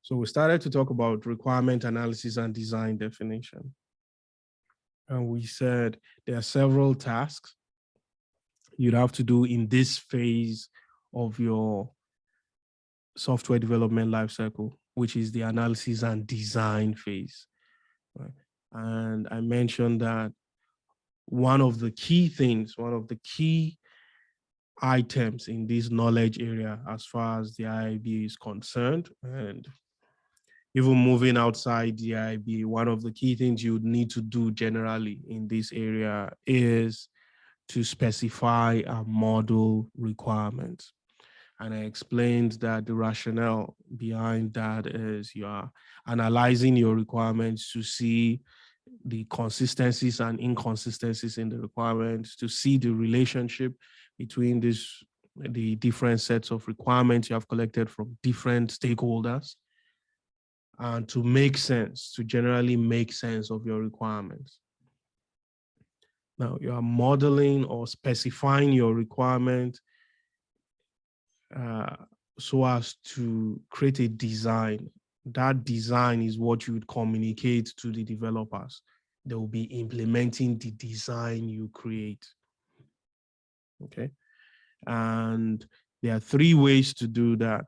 So we started to talk about requirement analysis and design definition. And we said there are several tasks you'd have to do in this phase of your software development lifecycle, which is the analysis and design phase. Right? And I mentioned that one of the key things, one of the key items in this knowledge area as far as the IIB is concerned, and even moving outside the IIB, one of the key things you would need to do generally in this area is to specify a model requirement. And I explained that the rationale behind that is you are analyzing your requirements to see the consistencies and inconsistencies in the requirements, to see the relationship between the different sets of requirements you have collected from different stakeholders, and to make sense, to generally make sense of your requirements. Now, you are modeling or specifying your requirement so as to create a design. That design is what you would communicate to the developers. They will be implementing the design you create. Okay. And there are three ways to do that.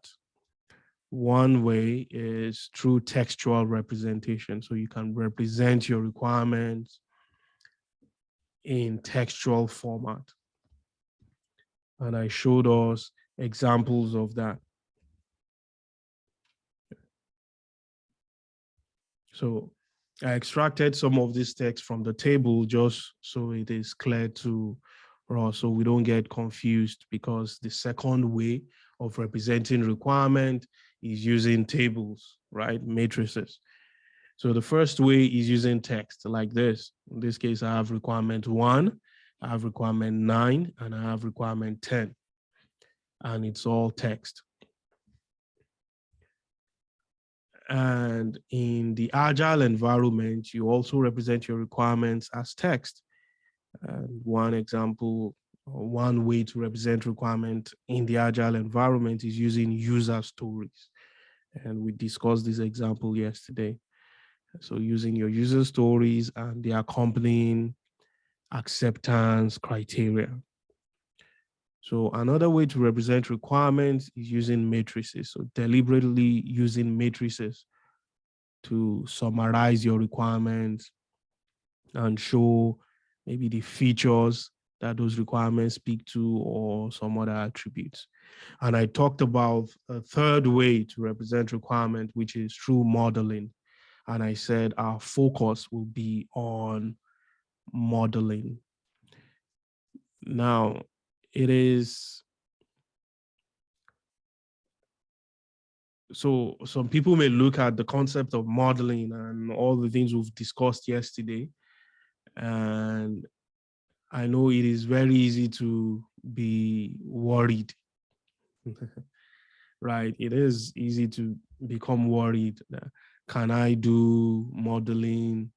One way is through textual representation. So you can represent your requirements in textual format. And I showed us examples of that. So I extracted some of this text from the table just so it is clear to us, so we don't get confused, because the second way of representing requirement is using tables, right? Matrices. So the first way is using text like this. In this case, I have requirement 1, I have requirement 9, and I have requirement 10. And it's all text. And in the agile environment, you also represent your requirements as text. And one example, or one way to represent requirement in the agile environment is using user stories. And we discussed this example yesterday. So using your user stories and the accompanying acceptance criteria. So another way to represent requirements is using matrices. So deliberately using matrices to summarize your requirements and show maybe the features that those requirements speak to, or some other attributes. And I talked about a third way to represent requirement, which is through modeling. And I said our focus will be on modeling. Now, it is, so some people may look at the concept of modeling and all the things we've discussed yesterday, and I know it is very easy to be worried, right? It is easy to become worried. Can I do modeling?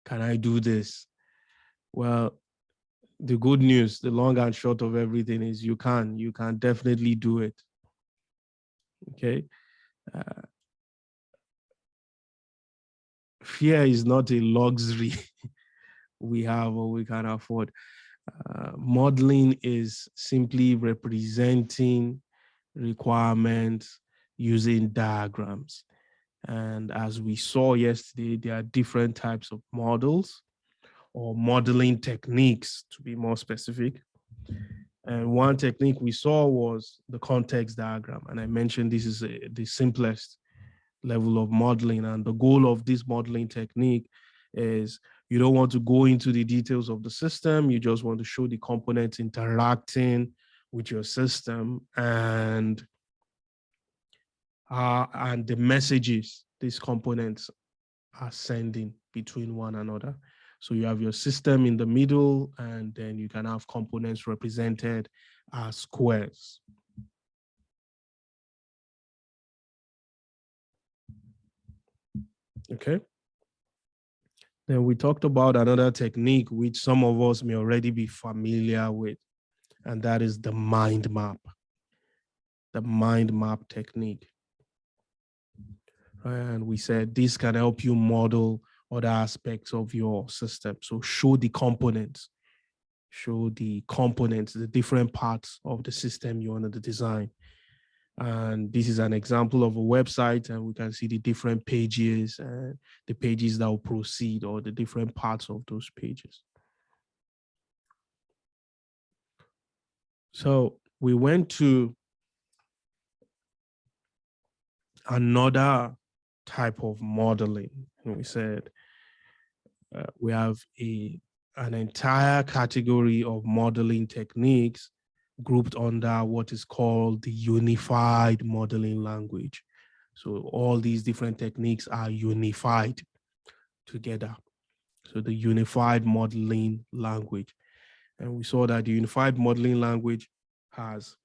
Can I do this? Well, the good news, the long and short of everything is you can definitely do it. Okay. Fear is not a luxury we have or we can afford. Modeling is simply representing requirements using diagrams. And as we saw yesterday, there are different types of models or modeling techniques, to be more specific. And one technique we saw was the context diagram. And I mentioned this is the simplest level of modeling. And the goal of this modeling technique is you don't want to go into the details of the system. You just want to show the components interacting with your system and the messages these components are sending between one another. So you have your system in the middle, and then you can have components represented as squares. Okay. Then we talked about another technique which some of us may already be familiar with, and that is the mind map. The mind map technique. And we said this can help you model other aspects of your system. So show the components, the different parts of the system you want to design. And this is an example of a website, and we can see the different pages and the pages that will proceed, or the different parts of those pages. So we went to another type of modeling, and we said we have an entire category of modeling techniques grouped under what is called the unified modeling language. So all these different techniques are unified together. So the unified modeling language. And we saw that the unified modeling language has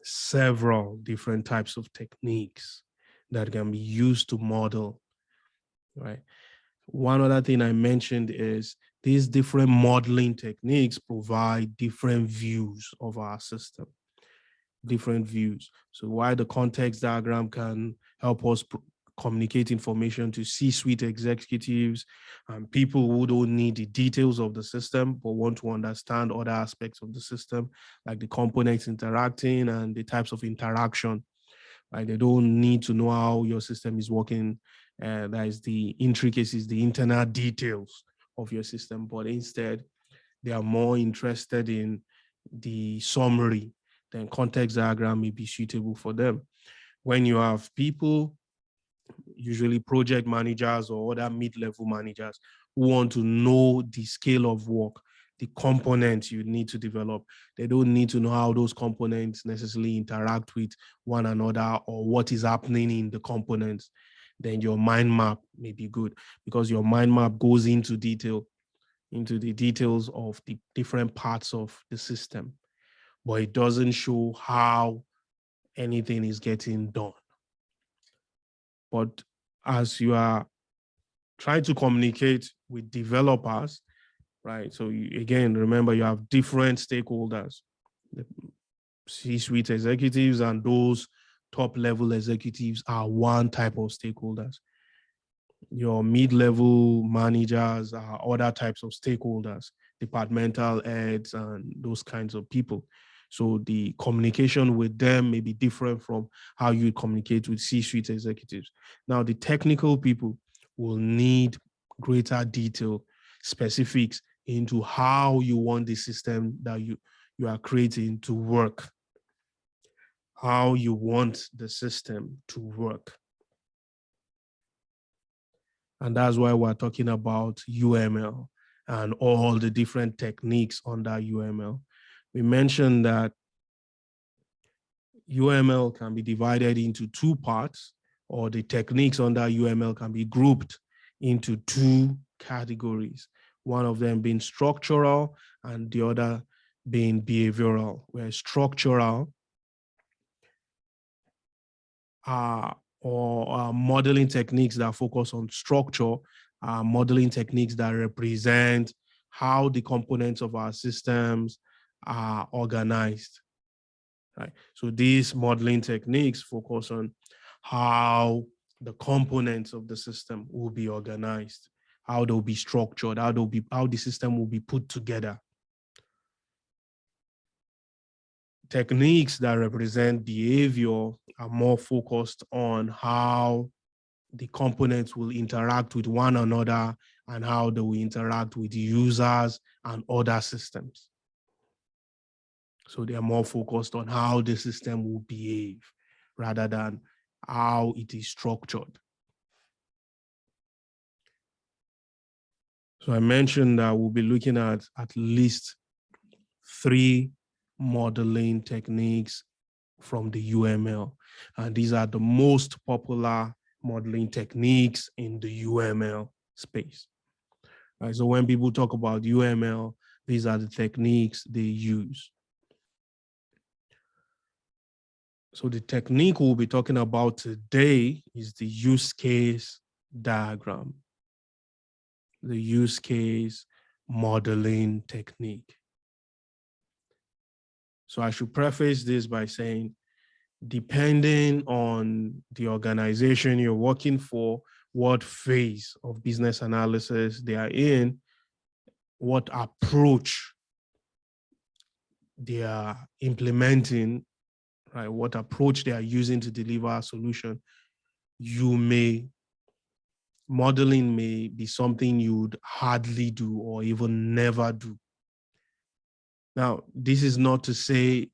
several different types of techniques that can be used to model, right? One other thing I mentioned is these different modeling techniques provide different views of our system, different views. So while the context diagram can help us communicate information to C-suite executives and people who don't need the details of the system but want to understand other aspects of the system, like the components interacting and the types of interaction. Right? They don't need to know how your system is working. That is the intricacies, the internal details of your system, but instead they are more interested in the summary. Then context diagram may be suitable for them. When you have people, usually project managers or other mid-level managers, who want to know the scale of work, the components you need to develop. They don't need to know how those components necessarily interact with one another or what is happening in the components. Then your mind map may be good, because your mind map goes into the details of the different parts of the system, but it doesn't show how anything is getting done. But as you are trying to communicate with developers, right? So again, remember, you have different stakeholders, the C-suite executives and those top level executives are one type of stakeholders. Your mid-level managers are other types of stakeholders, departmental heads and those kinds of people. So the communication with them may be different from how you communicate with C-suite executives. Now, the technical people will need greater detail, specifics into how you want the system that you are creating to work, how you want the system to work. And that's why we're talking about UML and all the different techniques under UML. We mentioned that UML can be divided into two parts, or the techniques under UML can be grouped into two categories, one of them being structural and the other being behavioral, where structural or modeling techniques that focus on structure, modeling techniques that represent how the components of our systems are organized. Right? So these modeling techniques focus on how the components of the system will be organized, how they'll be structured, how the system will be put together. Techniques that represent behavior are more focused on how the components will interact with one another and how they will interact with users and other systems. So they are more focused on how the system will behave rather than how it is structured. So I mentioned that we'll be looking at least 3 modeling techniques from the UML. And these are the most popular modeling techniques in the UML space. Right, so when people talk about UML, these are the techniques they use. So the technique we'll be talking about today is the use case diagram, the use case modeling technique. So I should preface this by saying depending on the organization you're working for, what phase of business analysis they are in, what approach they are implementing, right? What approach they are using to deliver a solution. Modeling may be something you'd hardly do or even never do. Now, this is not to say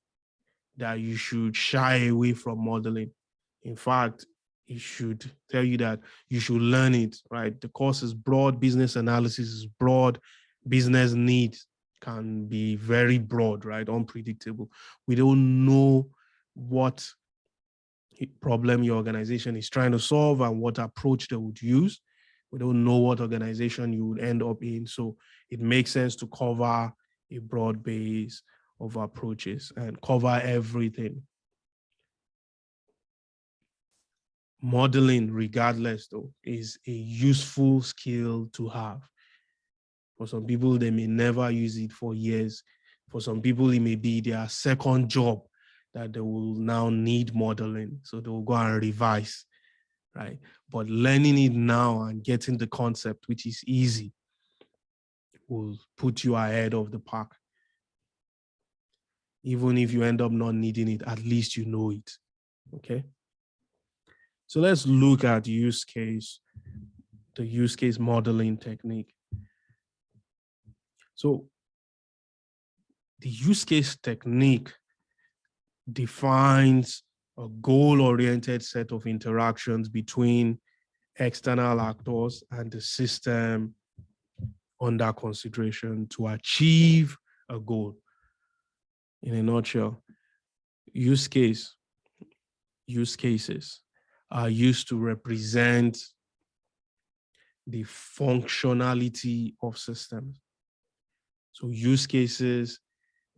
that you should shy away from modeling. In fact, it should tell you that you should learn it, right? The course is broad, business analysis is broad, business needs can be very broad, right? Unpredictable. We don't know what problem your organization is trying to solve and what approach they would use. We don't know what organization you would end up in. So it makes sense to cover a broad base of approaches and cover everything. Modeling, regardless, though, is a useful skill to have. For some people, they may never use it for years. For some people, it may be their second job that they will now need modeling. So they will go and revise, right? But learning it now and getting the concept, which is easy, will put you ahead of the pack. Even if you end up not needing it, at least you know it, okay? So let's look at the use case modeling technique. So the use case technique defines a goal-oriented set of interactions between external actors and the system under consideration to achieve a goal. In a nutshell, use cases are used to represent the functionality of systems. So use cases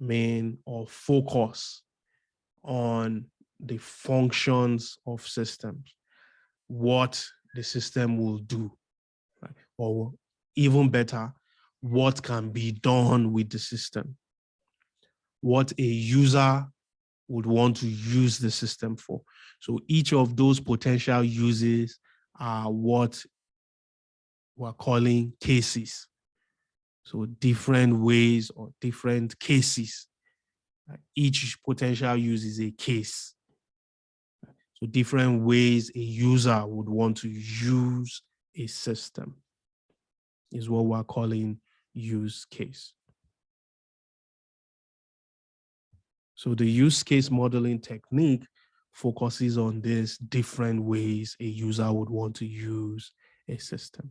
mean or focus on the functions of systems, what the system will do, right? Or even better, what can be done with the system, what a user would want to use the system for. So each of those potential uses are what we're calling cases. So different ways or different cases. Each potential use is a case. So different ways a user would want to use a system is what we're calling use case. So the use case modeling technique focuses on these different ways a user would want to use a system.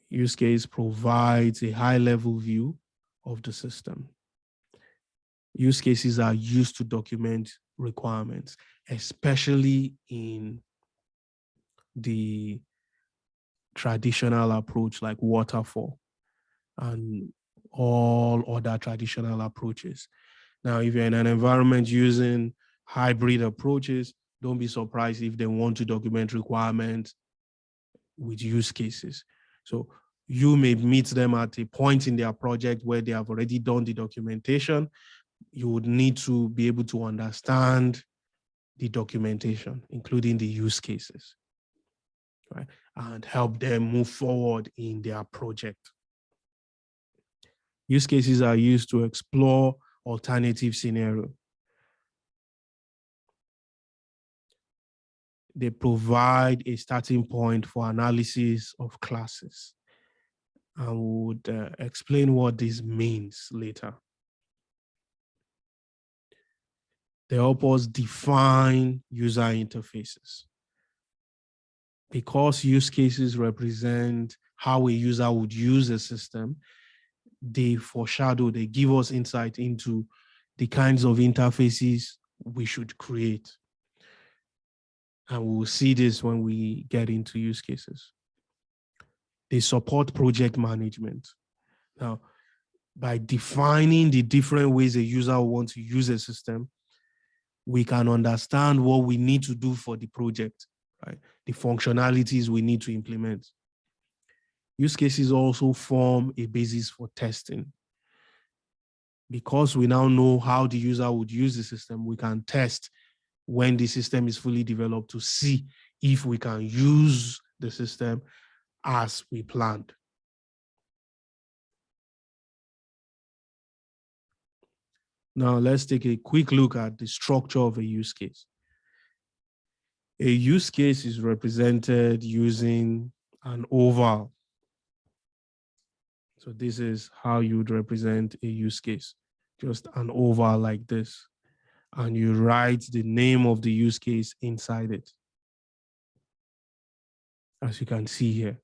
Use case provides a high-level view of the system. Use cases are used to document requirements, especially in the traditional approach like waterfall and all other traditional approaches. Now, if you're in an environment using hybrid approaches, don't be surprised if they want to document requirements with use cases. So you may meet them at a point in their project where they have already done the documentation. You would need to be able to understand the documentation, including the use cases, right? And help them move forward in their project. Use cases are used to explore alternative scenarios. They provide a starting point for analysis of classes. I would explain what this means later. They help us define user interfaces. Because use cases represent how a user would use a system, they give us insight into the kinds of interfaces we should create. And we'll see this when we get into use cases. They support project management. Now, by defining the different ways a user will want to use a system, we can understand what we need to do for the project, right? The functionalities we need to implement. Use cases also form a basis for testing. Because we now know how the user would use the system, we can test when the system is fully developed to see if we can use the system as we planned. Now, let's take a quick look at the structure of a use case. A use case is represented using an oval. So this is how you would represent a use case, just an oval like this. And you write the name of the use case inside it, as you can see here.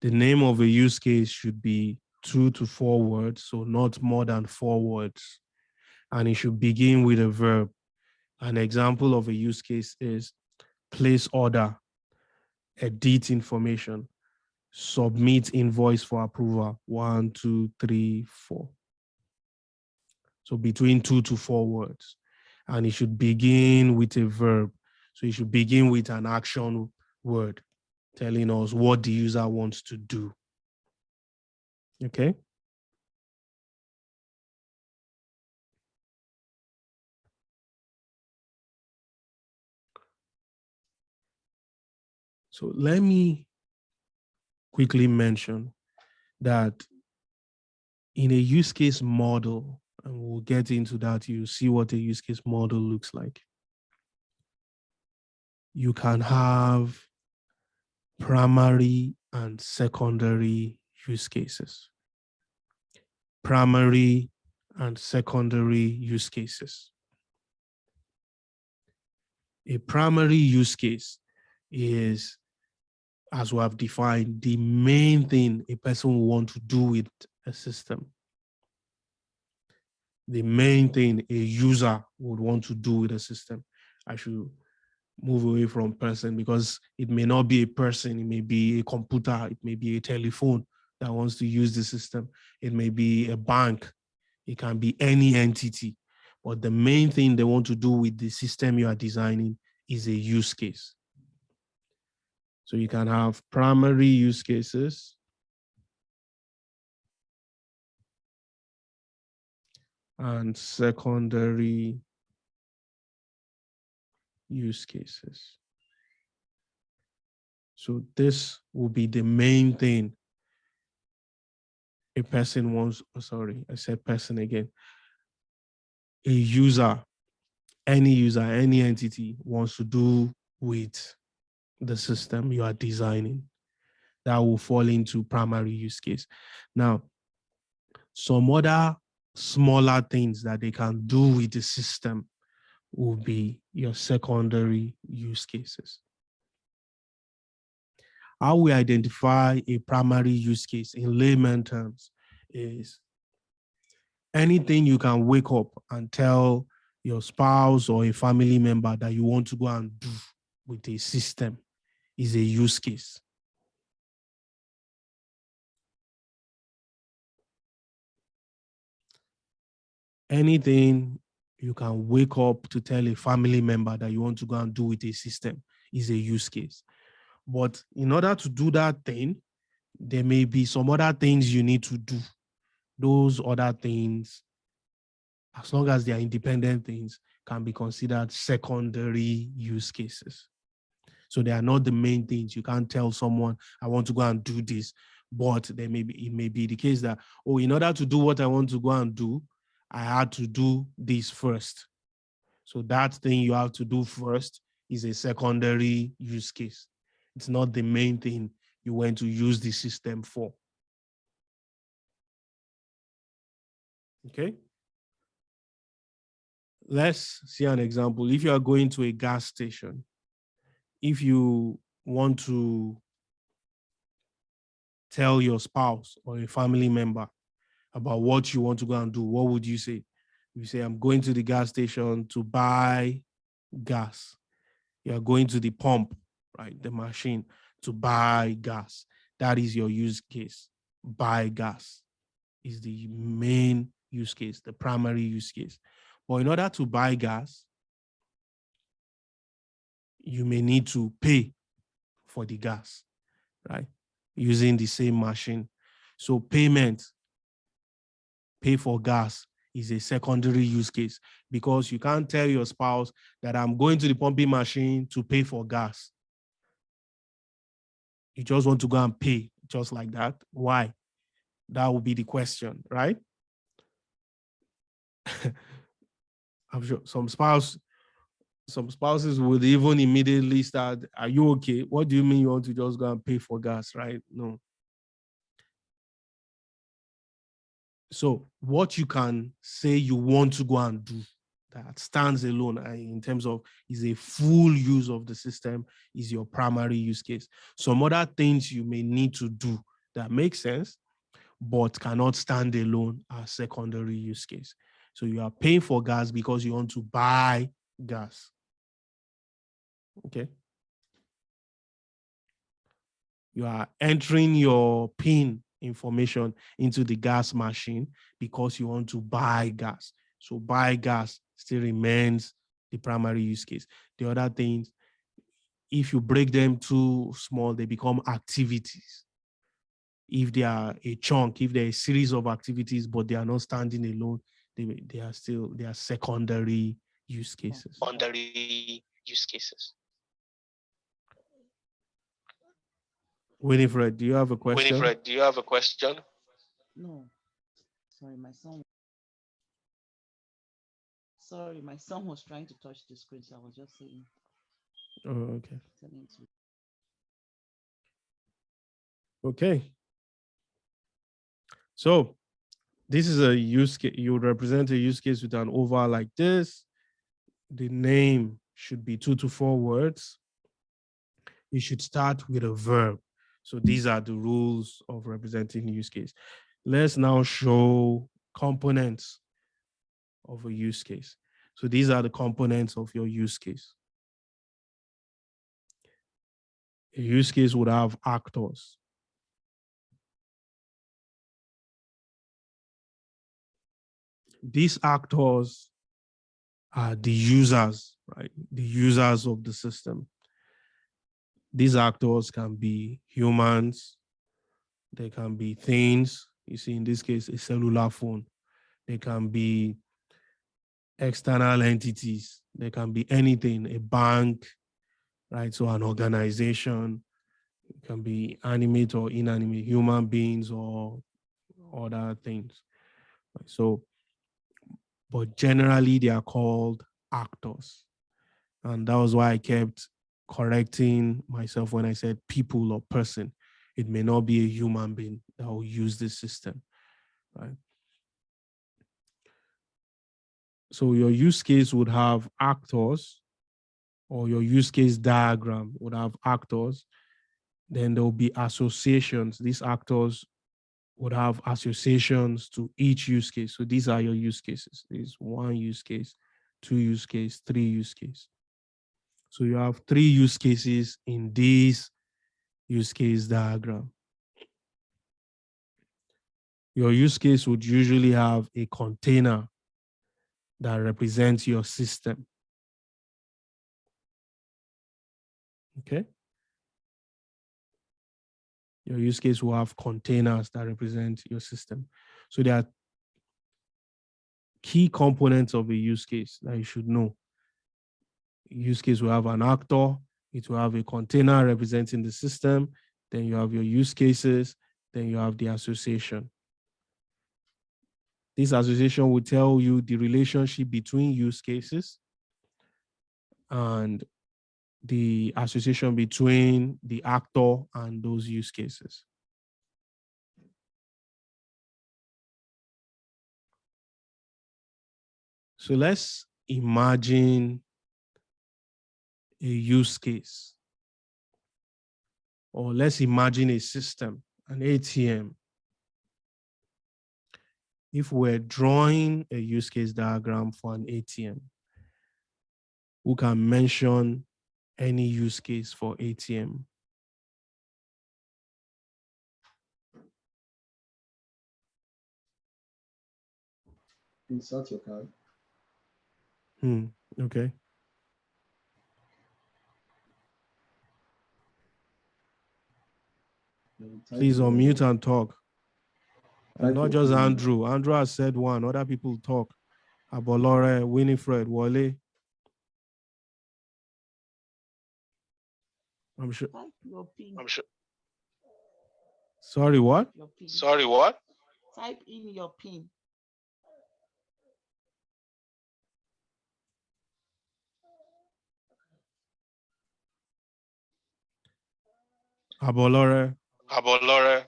The name of a use case should be 2 to 4 words, so not more than 4 words. And it should begin with a verb. An example of a use case is place order, edit information, submit invoice for approval. 1, 2, 3, 4. So between 2 to 4 words. And it should begin with a verb. So it should begin with an action word telling us what the user wants to do. Okay? So let me quickly mention that in a use case model, and we'll get into that, you see what a use case model looks like. You can have primary and secondary use cases. Primary and secondary use cases. A primary use case is, as we have defined, the main thing a person will want to do with a system. The main thing a user would want to do with a system. I should move away from person because it may not be a person, it may be a computer, it may be a telephone that wants to use the system. It may be a bank, it can be any entity. But the main thing they want to do with the system you are designing is a use case. So you can have primary use cases and secondary use cases. So this will be the main thing a person wants, sorry, I said person again. A user, any entity wants to do with the system you are designing. That will fall into primary use case. Now, some other smaller things that they can do with the system will be your secondary use cases. How we identify a primary use case in layman terms is anything you can wake up and tell your spouse or a family member that you want to go and do with a system is a use case. Anything you can wake up to tell a family member that you want to go and do with a system is a use case. But in order to do that thing, there may be some other things you need to do. Those other things, as long as they are independent things, can be considered secondary use cases. So they are not the main things. You can't tell someone, I want to go and do this, but it may be the case that, oh, in order to do what I want to go and do, I had to do this first. So that thing you have to do first is a secondary use case. It's not the main thing you went to use the system for. Okay? Let's see an example. If you are going to a gas station, if you want to tell your spouse or a family member about what you want to go and do, what would you say? You say, I'm going to the gas station to buy gas. You're going to the pump, right? The machine to buy gas. That is your use case. Buy gas is the main use case, the primary use case. But in order to buy gas, you may need to pay for the gas, right? Using the same machine. So payment pay for gas is a secondary use case, because you can't tell your spouse that I'm going to the pumping machine to pay for gas. You just want to go and pay just like that. Why? That would be the question, right? I'm sure some spouses would even immediately start, are you okay? What do you mean you want to just go and pay for gas, right? No. So what you can say you want to go and do that stands alone in terms of is a full use of the system is your primary use case. Some other things you may need to do that make sense, but cannot stand alone as secondary use case. So you are paying for gas because you want to buy gas. Okay. You are entering your PIN information into the gas machine because you want to buy gas. So buy gas still remains the primary use case. The other things, if you break them too small, they become activities. If they are a chunk, if they're a series of activities, but they are not standing alone, they are secondary use cases. Secondary use cases. Winifred, do you have a question? Winifred, do you have a question? No. Sorry, my son was trying to touch the screen, so I was just saying. Oh, okay. Telling to. Okay. So this is a use case. You would represent a use case with an oval like this. The name should be 2 to 4 words. You should start with a verb. So these are the rules of representing use case. Let's now show components of a use case. So these are the components of your use case. A use case would have actors. These actors are the users, right? The users of the system. These actors can be humans, they can be things. You see, in this case, a cellular phone. They can be external entities. They can be anything, a bank, right? So an organization. It can be animate or inanimate, human beings or other things. So, but generally they are called actors. And that was why I kept correcting myself when I said people or person. It may not be a human being that will use this system, right? So your use case would have actors, or your use case diagram would have actors. Then there will be associations. These actors would have associations to each use case. So these are your use cases. There's 1 use case, 2 use case, 3 use case. So you have 3 use cases in this use case diagram. Your use case would usually have a container that represents your system. Okay? Your use case will have containers that represent your system. So there are key components of a use case that you should know. Use case will have an actor, it will have a container representing the system, then you have your use cases, then you have the association. This association will tell you the relationship between use cases and the association between the actor and those use cases. So let's imagine a use case, or let's imagine a system, an ATM. If we're drawing a use case diagram for an ATM, who can mention any use case for ATM? Insert your card. Okay. Please unmute and talk. And not just Andrew. Andrew has said one. Other people talk. Abolore, Winifred, Wale. I'm sure. Type your pin. I'm sure. Sorry, what? Your pin. Sorry, what? Type in your pin. Abolore, Abolore,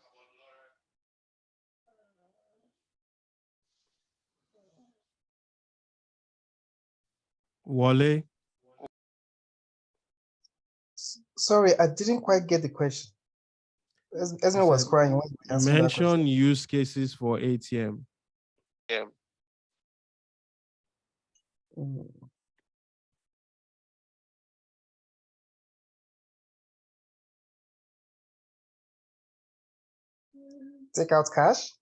Wale. Sorry, I didn't quite get the question. Esme was said- crying when you answered that question. Mention use cases for ATM. yeah. Mm. Take out cash.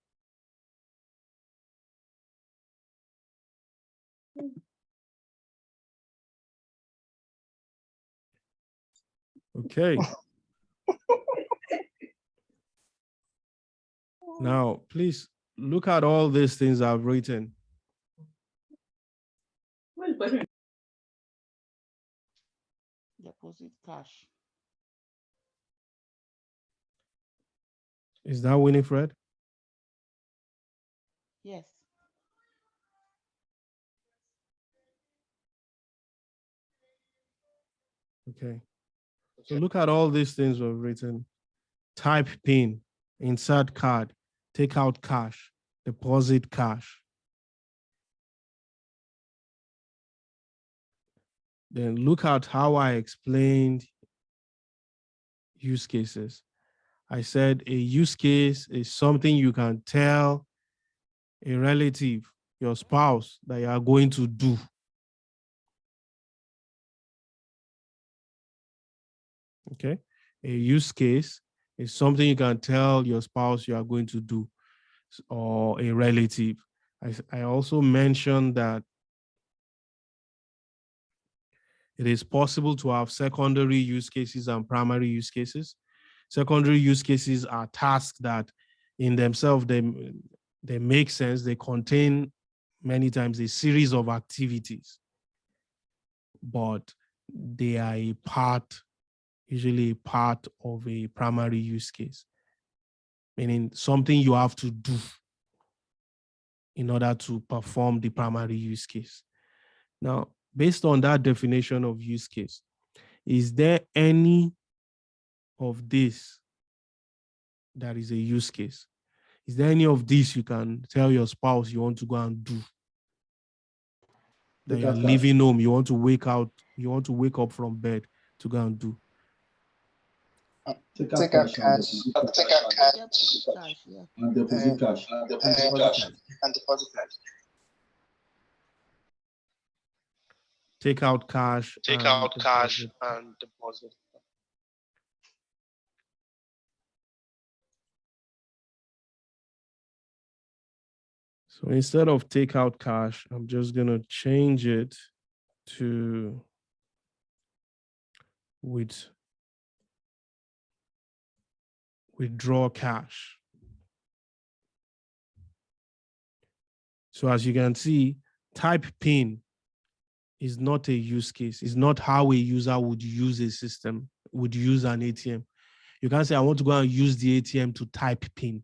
Okay. Now, please look at all these things I've written. Deposit cash. Is that Winifred? Yes. Okay. So look at all these things we've written. Type PIN, insert card, take out cash, deposit cash. Then look at how I explained use cases. I said a use case is something you can tell a relative, your spouse, that you are going to do. Okay. A use case is something you can tell your spouse you are going to do or a relative. I also mentioned that it is possible to have secondary use cases and primary use cases. Secondary use cases are tasks that in themselves, they make sense. They contain many times a series of activities, but they are a part, usually a part of a primary use case, meaning something you have to do in order to perform the primary use case. Now, based on that definition of use case, is there any of this that is a use case? Is there any of this you can tell your spouse you want to go and do? That Take you're out cash. leaving home, you want to wake up from bed to go and do. Take out Take out cash cash. Deposit cash. Yeah. and deposit cash. And deposit cash. Take out cash. Take and out cash deposit. and deposit. So instead of take out cash, I'm just going to change it to withdraw cash. So as you can see, type PIN is not a use case. It's not how a user would use a system, would use an ATM. You can't say, I want to go and use the ATM to type PIN.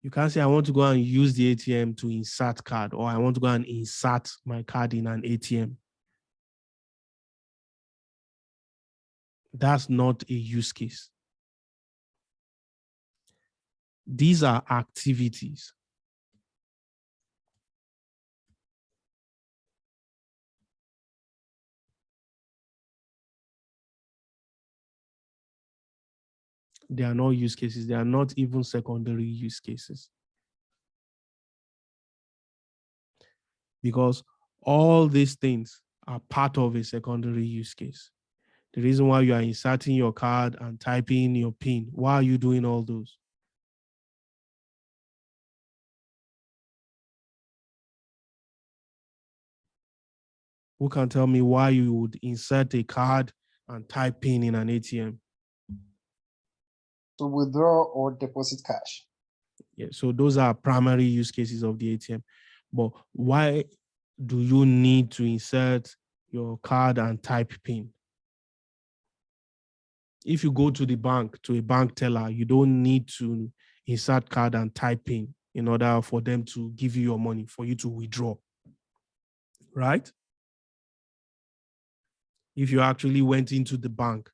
You can't say, I want to go and use the ATM to insert card, or I want to go and insert my card in an ATM. That's not a use case. These are activities. They are not use cases. They are not even secondary use cases. Because all these things are part of a secondary use case. The reason why you are inserting your card and typing your PIN, why are you doing all those? Who can tell me why you would insert a card and type PIN in an ATM? to withdraw or deposit cash. Yeah, so those are primary use cases of the ATM. But why do you need to insert your card and type PIN? If you go to the bank, to a bank teller, you don't need to insert card and type PIN in order for them to give you your money, for you to withdraw, right? If you actually went into the bank,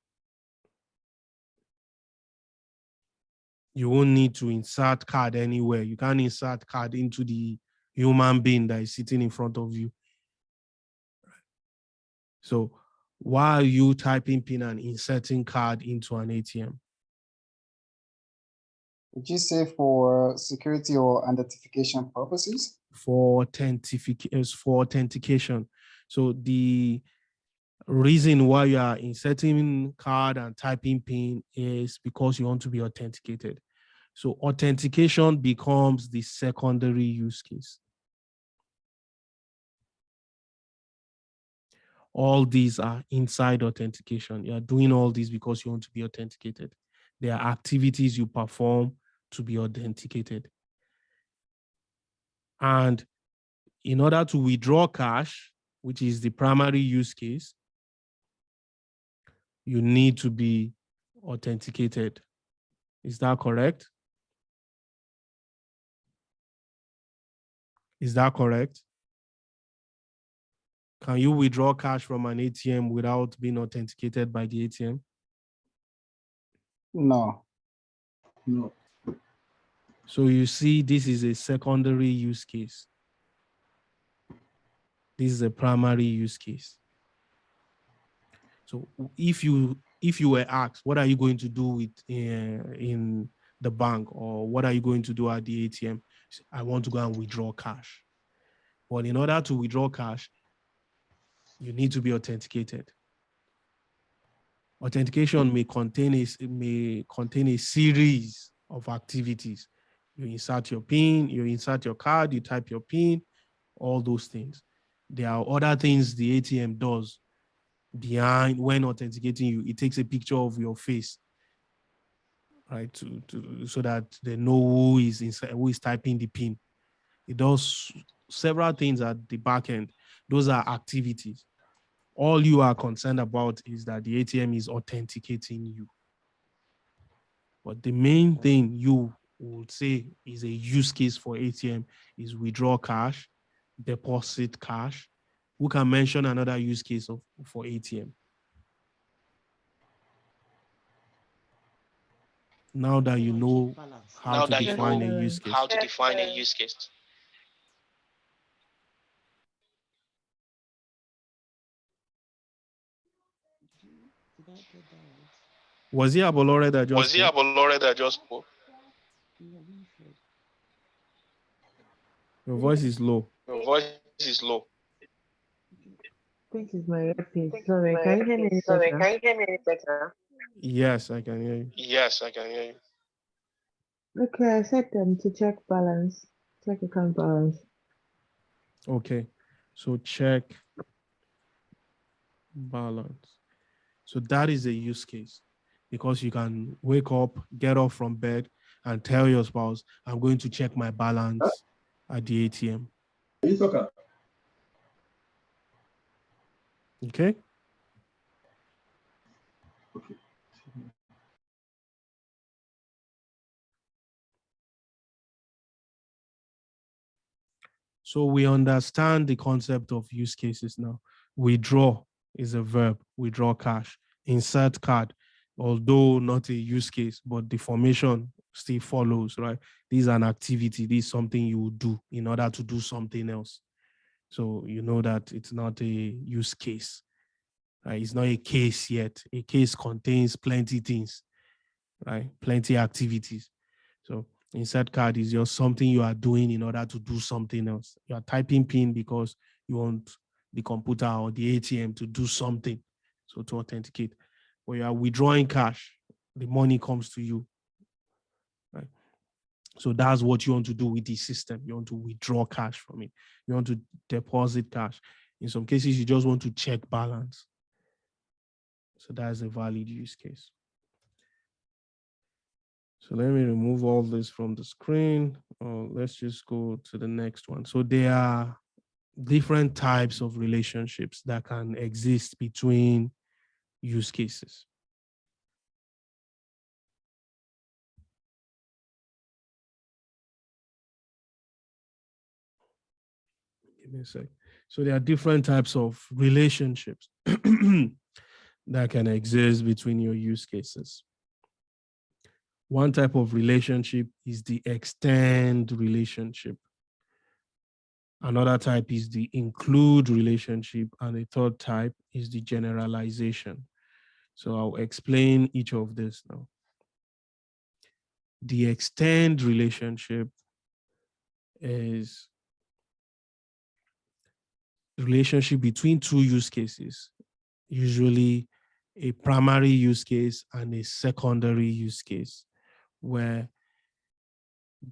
you won't need to insert card anywhere. You can't insert card into the human being that is sitting in front of you. So why are you typing PIN and inserting card into an ATM? Would you say for security or identification purposes? For authentication. So the reason why you are inserting card and typing PIN is because you want to be authenticated. So authentication becomes the secondary use case. All these are inside authentication. You are doing all these because you want to be authenticated. There are activities you perform to be authenticated. And in order to withdraw cash, which is the primary use case, you need to be authenticated. Is that correct? Is that correct? Can you withdraw cash from an ATM without being authenticated by the ATM? No. No. So you see, this is a secondary use case. This is a primary use case. So if you were asked, what are you going to do with in the bank, or what are you going to do at the ATM? I want to go and withdraw cash. But in order to withdraw cash, you need to be authenticated. Authentication may contain a series of activities. You insert your PIN, you insert your card, you type your PIN, all those things. There are other things the ATM does behind when authenticating you. It takes a picture of your face, right, so that they know who is inside, who is typing the PIN. It does several things at the back end. Those are activities. All you are concerned about is that the ATM is authenticating you. But the main thing you would say is a use case for ATM is withdraw cash, deposit cash. Who can mention another use case for ATM? Now that you know Balance. how to define a use case. how to define a use case. Did I get that right? Was it Abolore that just Was it spoke? Abolore that just spoke? Yeah, Winfred. Your voice is low. Your voice is low. This is my earpiece. Sorry, can you hear me Sorry, better? can you hear me better? Yes, I can hear you. Yes, I can hear you. Okay, I set them to check balance, check account balance. Okay, so check balance. So that is a use case, because you can wake up, get off from bed, and tell your spouse, I'm going to check my balance at the ATM. It's okay. Okay? So we understand the concept of use cases now. Withdraw is a verb, withdraw cash. Insert card, although not a use case, but the formation still follows, right? This is an activity, this is something you would do in order to do something else. So you know that it's not a use case. Right? It's not a case yet. A case contains plenty things, right? Plenty activities. So insert card is just something you are doing in order to do something else. You are typing PIN because you want the computer or the ATM to do something, so to authenticate. But you are withdrawing cash, the money comes to you, right? So that's what you want to do with the system. You want to withdraw cash from it. You want to deposit cash. In some cases, you just want to check balance. So that's a valid use case. So let me remove all this from the screen. Let's just go to the next one. So there are different types of relationships that can exist between use cases. Give me a sec. So there are different types of relationships that can exist between your use cases. One type of relationship is the extend relationship. Another type is the include relationship. And the third type is the generalization. So I'll explain each of this now. The extend relationship is the relationship between two use cases, usually a primary use case and a secondary use case, where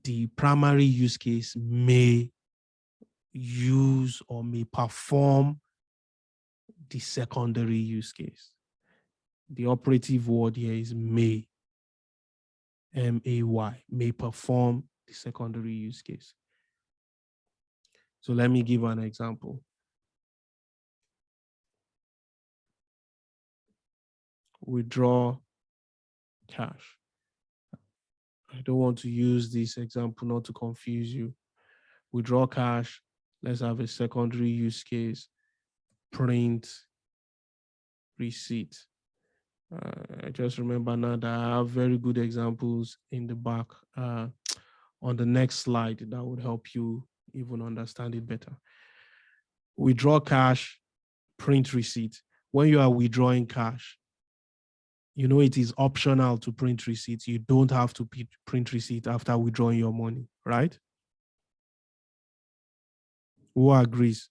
the primary use case may use or may perform the secondary use case. The operative word here is may, M-A-Y, may perform the secondary use case. So let me give an example. Withdraw cash. I don't want to use this example not to confuse you. Withdraw cash. Let's have a secondary use case. Print receipt. I just remember now that I have very good examples in the back on the next slide that would help you even understand it better. Withdraw cash, print receipt. When you are withdrawing cash, you know it is optional to print receipts. You don't have to print receipt after withdrawing your money, right? Who agrees?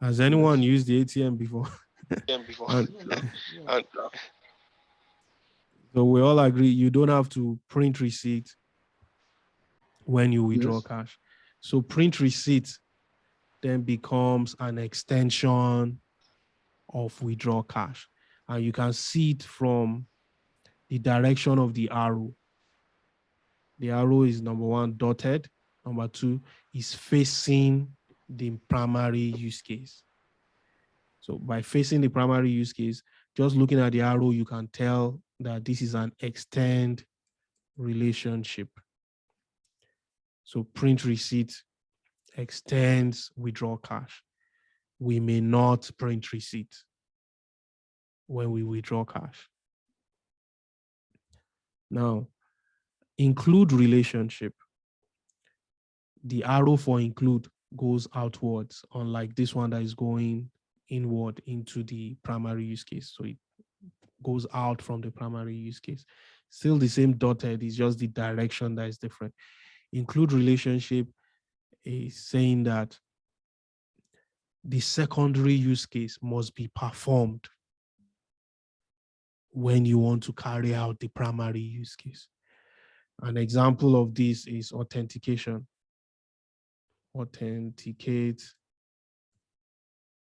Has anyone used the ATM before? Before. And Yes, yes. And so we all agree you don't have to print receipt when you withdraw Yes. cash. So print receipt then becomes an extension of withdraw cash. And you can see it from the direction of the arrow. The arrow is number one, dotted. Number two is facing the primary use case. So by facing the primary use case, just looking at the arrow, you can tell that this is an extend relationship. So print receipt extends withdraw cash. We may not print receipt when we withdraw cash. Now, include relationship. The arrow for include goes outwards, unlike this one that is going inward into the primary use case. So it goes out from the primary use case. Still the same dotted, it's just the direction that is different. Include relationship is saying that the secondary use case must be performed when you want to carry out the primary use case. An example of this is authentication. Authenticate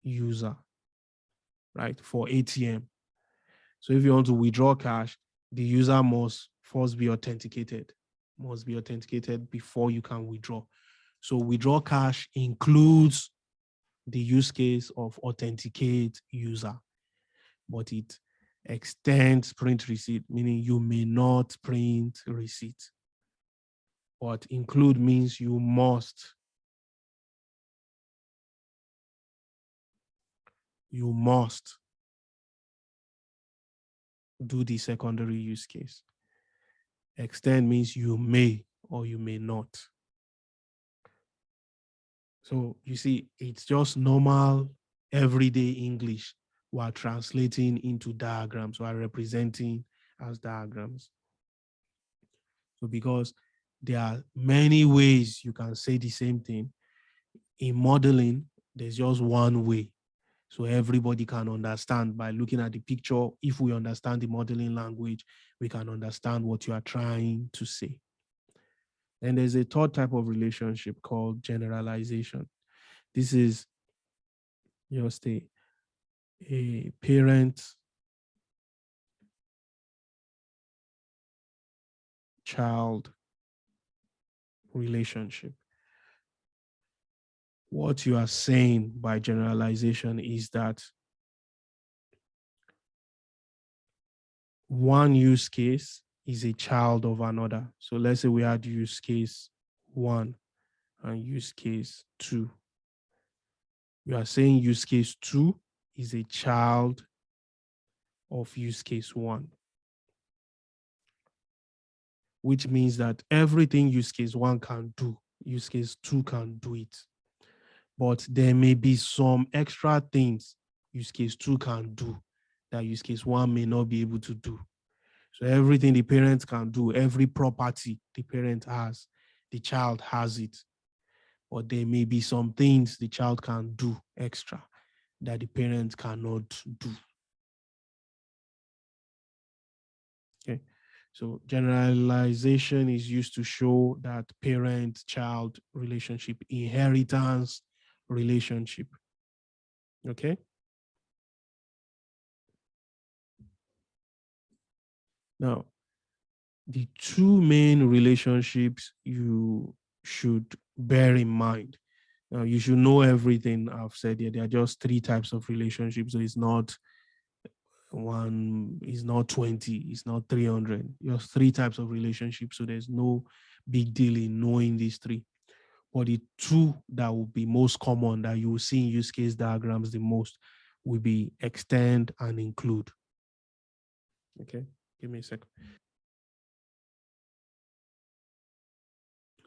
user, right, for ATM. So if you want to withdraw cash, the user must first be authenticated, before you can withdraw. So withdraw cash includes the use case of authenticate user, but it extends print receipt, meaning you may not print receipt. But include means you must. You must do the secondary use case. Extend means you may or you may not. So you see, it's just normal, everyday English while translating into diagrams, while representing as diagrams. So because there are many ways you can say the same thing, in modeling, there's just one way. So everybody can understand by looking at the picture. If we understand the modeling language, we can understand what you are trying to say. And there's a third type of relationship called generalization. This is just a parent child relationship. What you are saying by generalization is that one use case is a child of another. So let's say we had use case 1 and use case 2. You are saying use case 2 is a child of use case 1, which means that everything use case 1 can do, use case 2 can do it. But there may be some extra things use case 2 can do that use case 1 may not be able to do. So everything the parent can do, every property the parent has, the child has it. But there may be some things the child can do extra that the parent cannot do. Okay. So generalization is used to show that parent-child relationship, inheritance relationship. Okay. Now, the two main relationships you should bear in mind. Now, you should know everything I've said here. There are just 3 types of relationships. So it's not 1, it's not 20, it's not 300. Just 3 types of relationships. So there's no big deal in knowing these 3. But the 2 that will be most common that you will see in use case diagrams the most will be extend and include. Okay, give me a second.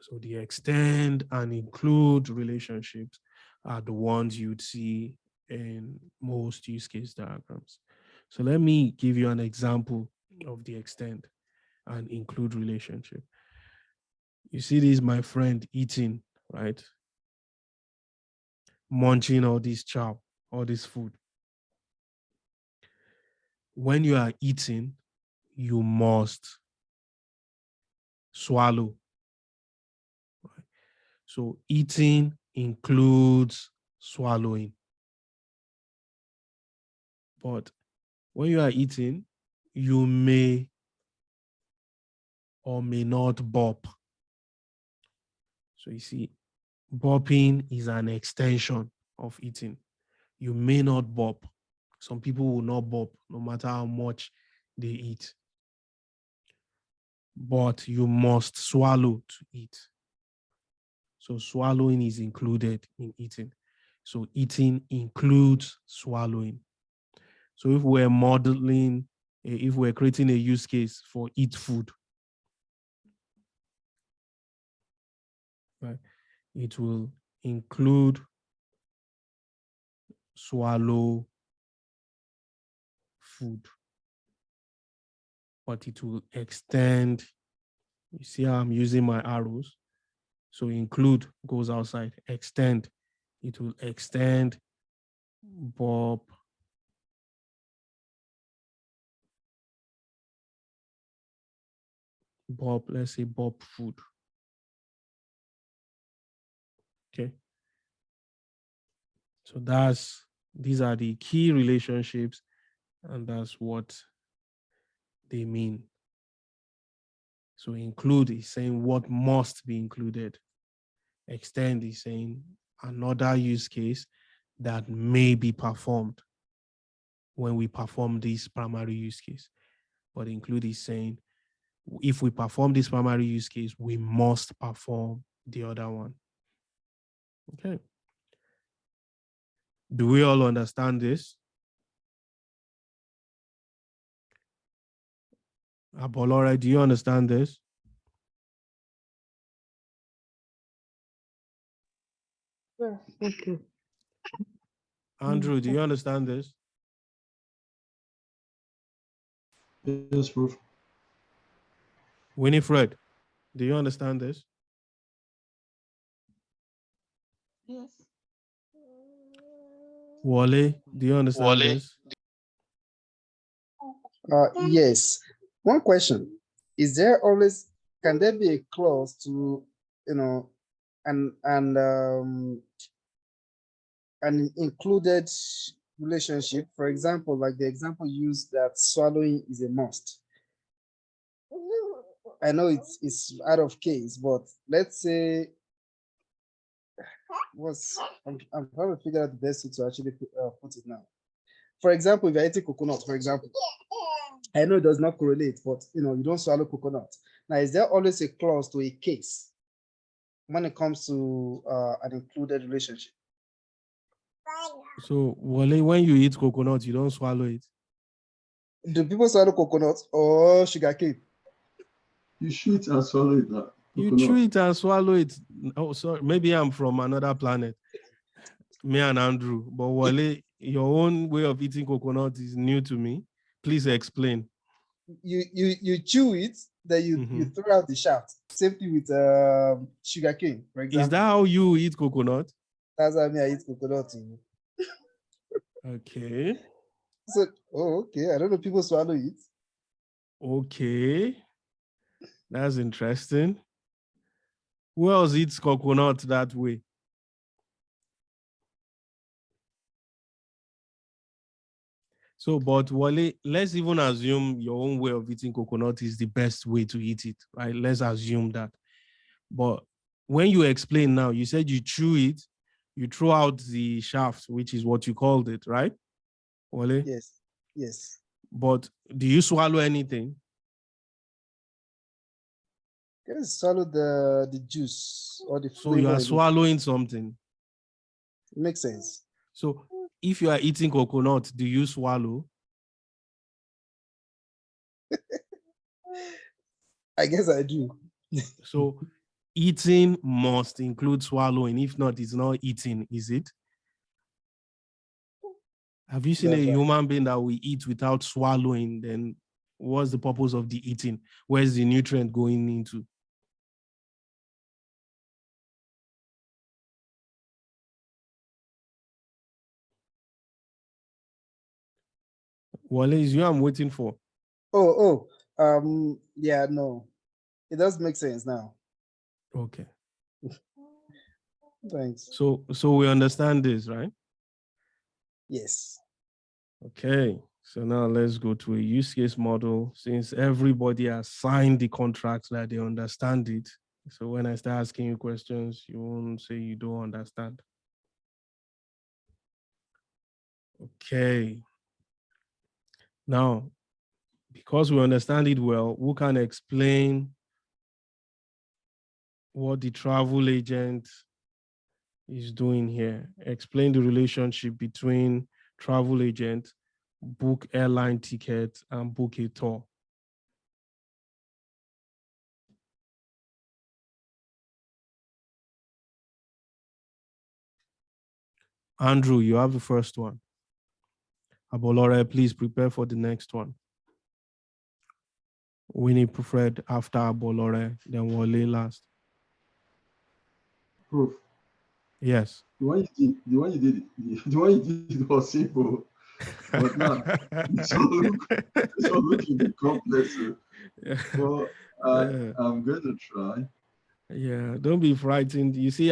So the extend and include relationships are the ones you'd see in most use case diagrams. So let me give you an example of the extend and include relationship. You see this, my friend eating, right? Munching all this chow, all this food. When you are eating, you must swallow. So eating includes swallowing. But when you are eating, you may or may not burp. So you see, burping is an extension of eating. You may not burp. Some people will not burp no matter how much they eat. But you must swallow to eat. So swallowing is included in eating. So eating includes swallowing. So if we're modeling, if we're creating a use case for eat food, right, it will include swallow food, but it will extend. You see how I'm using my arrows? So include goes outside, extend, it will extend burp, let's say burp food. Okay. So these are the key relationships, and that's what they mean. So include is saying what must be included. Extend is saying another use case that may be performed when we perform this primary use case. But include is saying if we perform this primary use case, we must perform the other one. Okay. Do we all understand this? Abolore, do you understand this? Yes, okay. Andrew, do you understand this? Yes, Prof. Winifred, do you understand this? Yes. Wale, do you understand Wale, this? Yes. One question. Can there be a clause to, an included relationship? For example, like the example used that swallowing is a must. I know it's out of case, but let's say I'm trying to figure out the best way to actually put it now. For example, if you're eating coconut, for example, I know it does not correlate, but you don't swallow coconut. Now, is there always a clause to a case when it comes to an included relationship? So, Wale, when you eat coconut, you don't swallow it. Do people swallow coconut or sugarcane? You shoot and swallow it now. You Coconut. chew it and swallow it. Oh, sorry. Maybe I'm from another planet. Me and Andrew. But Wale, your own way of eating coconut is new to me. Please explain. You chew it, then you Mhm. throw out the shaft. Same thing with sugarcane, for example. Is that how you eat coconut? That's how I eat coconut too. Okay. So, okay. I don't know. People swallow it. Okay. That's interesting. Who else eats coconut that way? So, but Wale, let's even assume your own way of eating coconut is the best way to eat it, right? Let's assume that. But when you explain now, you said you chew it, you throw out the shaft, which is what you called it, right? Wale? Yes. Yes. But do you swallow anything? Just swallow the juice or the So you flavor. are in it. swallowing something. Makes sense. So if you are eating coconut, do you swallow? I guess I do. So eating must include swallowing. If not, it's not eating, is it? Have you seen a That's right. human being that we eat without swallowing? Then what's the purpose of the eating? Where's the nutrient going into? Wale, is you I'm waiting for. Yeah, no. It does make sense now. Okay. Thanks. So we understand this, right? Yes. Okay. So now let's go to a use case model. Since everybody has signed the contract that they understand it. So when I start asking you questions, you won't say you don't understand. Okay. Now, because we understand it well, who can explain what the travel agent is doing here? Explain the relationship between travel agent, book airline ticket, and book a tour. Andrew, you have the first one. Abolore, please prepare for the next one. Winnie preferred after Abolore, then Wale last. Proof. Yes. The one you did, the one you did was simple. But now this one look a bit complex. Well, Yeah. I'm going to try. Yeah, don't be frightened. You see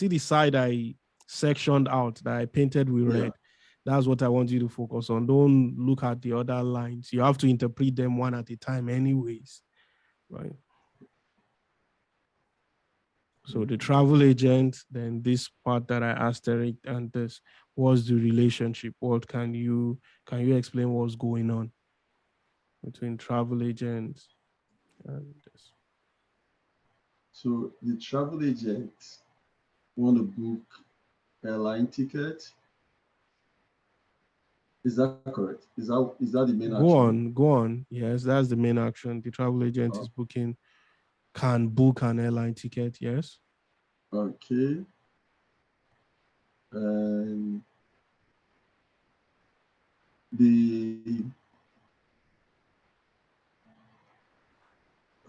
the side I sectioned out that I painted with Yeah. red. That's what I want you to focus on. Don't look at the other lines. You have to interpret them one at a time anyways, right? So the travel agent, then this part that I asked Eric, and this was the relationship. What can you explain what's going on between travel agents and this? So the travel agent want to book airline ticket. Is that correct? Is that the main action? Go on. Yes, that's the main action. The travel agent is booking, can book an airline ticket. Yes. Okay. And the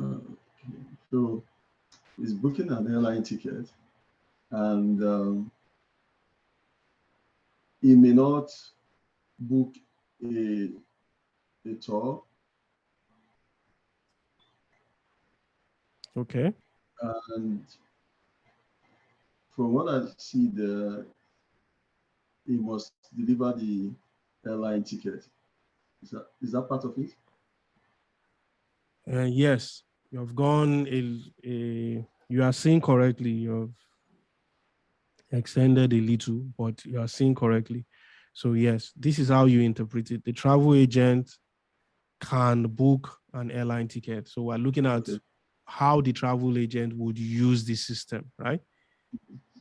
okay. So he's booking an airline ticket, and he may not book a tour, Okay. and from what I see, he must deliver the airline ticket. Is that part of it? Yes. You have gone you are seeing correctly. You've extended a little, but you are seeing correctly. So yes, this is how you interpret it. The travel agent can book an airline ticket. So we're looking at how the travel agent would use the system, right?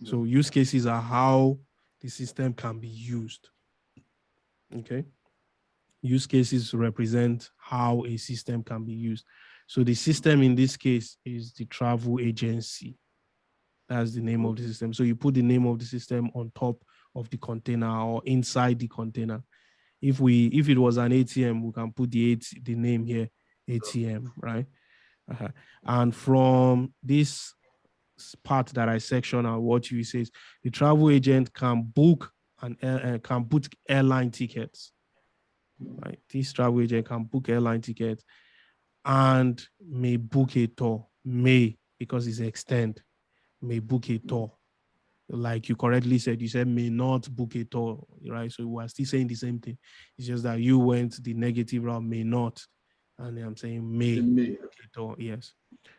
So use cases are how the system can be used. Okay. Use cases represent how a system can be used. So the system in this case is the travel agency. That's the name of the system. So you put the name of the system on top of the container or inside the container. If it was an ATM, we can put the name here, ATM, right? And from this part that I section out, what you say is the travel agent can book can book airline tickets. Right, this travel agent can book airline tickets and may book a tour. May, because it's extend, may book a tour. Like you correctly said, you said may not book a tour, right? So we're still saying the same thing. It's just that you went the negative route, may not. And I'm saying may book a tour, yes.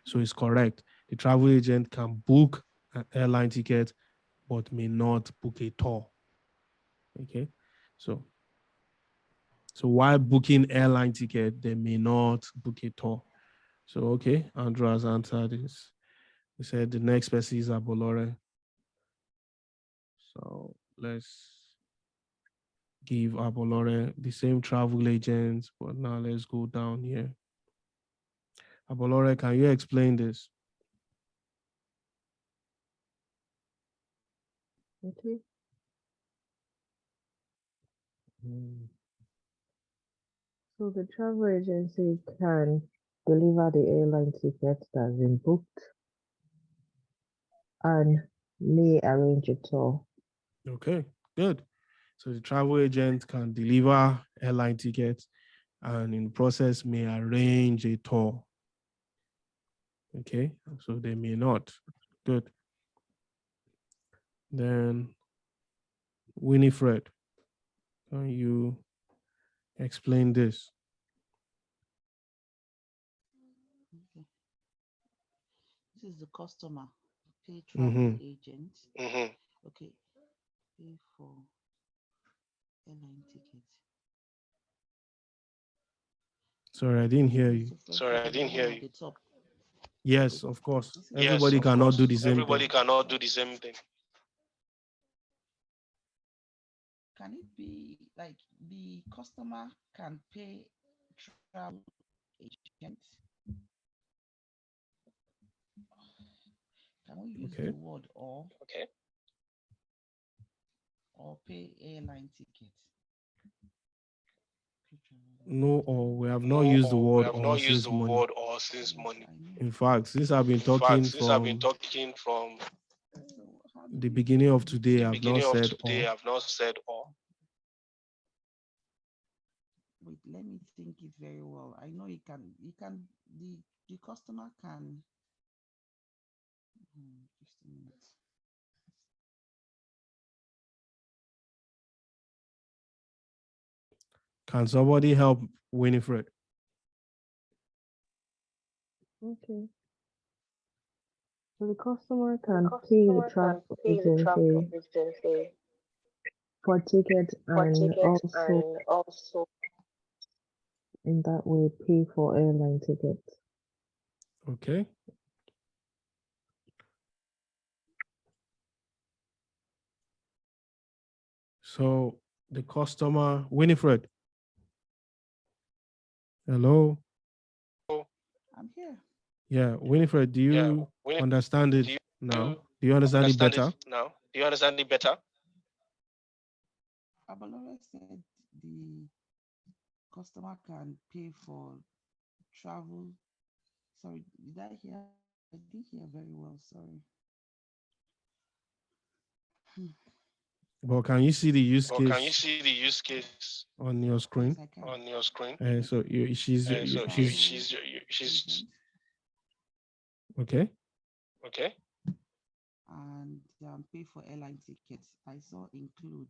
So it's correct. The travel agent can book an airline ticket, but may not book a tour. Okay. So while booking airline ticket, they may not book a tour. So, okay, Andrew has answered this. He said the next person is Abolore. So let's give Abolore the same travel agents, but now let's go down here. Abolore, can you explain this? Okay. So the travel agency can deliver the airline ticket that's been booked and may arrange a tour. Okay, good. So the travel agent can deliver airline tickets and in the process may arrange a tour. Okay, so they may not. Good. Then Winifred, can you explain this? Okay. This is the customer, pay travel agent. Okay, pay for airline ticket. Sorry, I didn't hear you. Sorry, I didn't hear you. Yes, of course. Yes, Everybody of cannot course. do the same Everybody thing. cannot do the same thing. Can it be like the customer can pay travel agent? Can we use Okay. the word or? Okay. Or pay airline ticket? No, or we have not used the We word have or not used since the morning. word or since morning. In fact, since I've been In fact, talking since I've been from talking from the beginning of today, the I've not beginning of said today, or. I've not said or. Wait, let me think it very well. I know the customer can. Just a minute. Can somebody help Winifred? Okay. So the customer can pay the travel agency for tickets and also in that way pay for airline tickets. Okay. So the customer, Winifred. Hello. I'm here. Yeah, Winifred, do you understand it now? Do you understand it better? Now, do you understand it better? Abalore said the customer can pay for travel. Sorry, did I hear? I didn't hear very well. Sorry. But can you see the use Or can you case see the use case on your screen? Yes, I can. on your screen? So she's Agent okay. Okay. and pay for airline tickets. I saw include.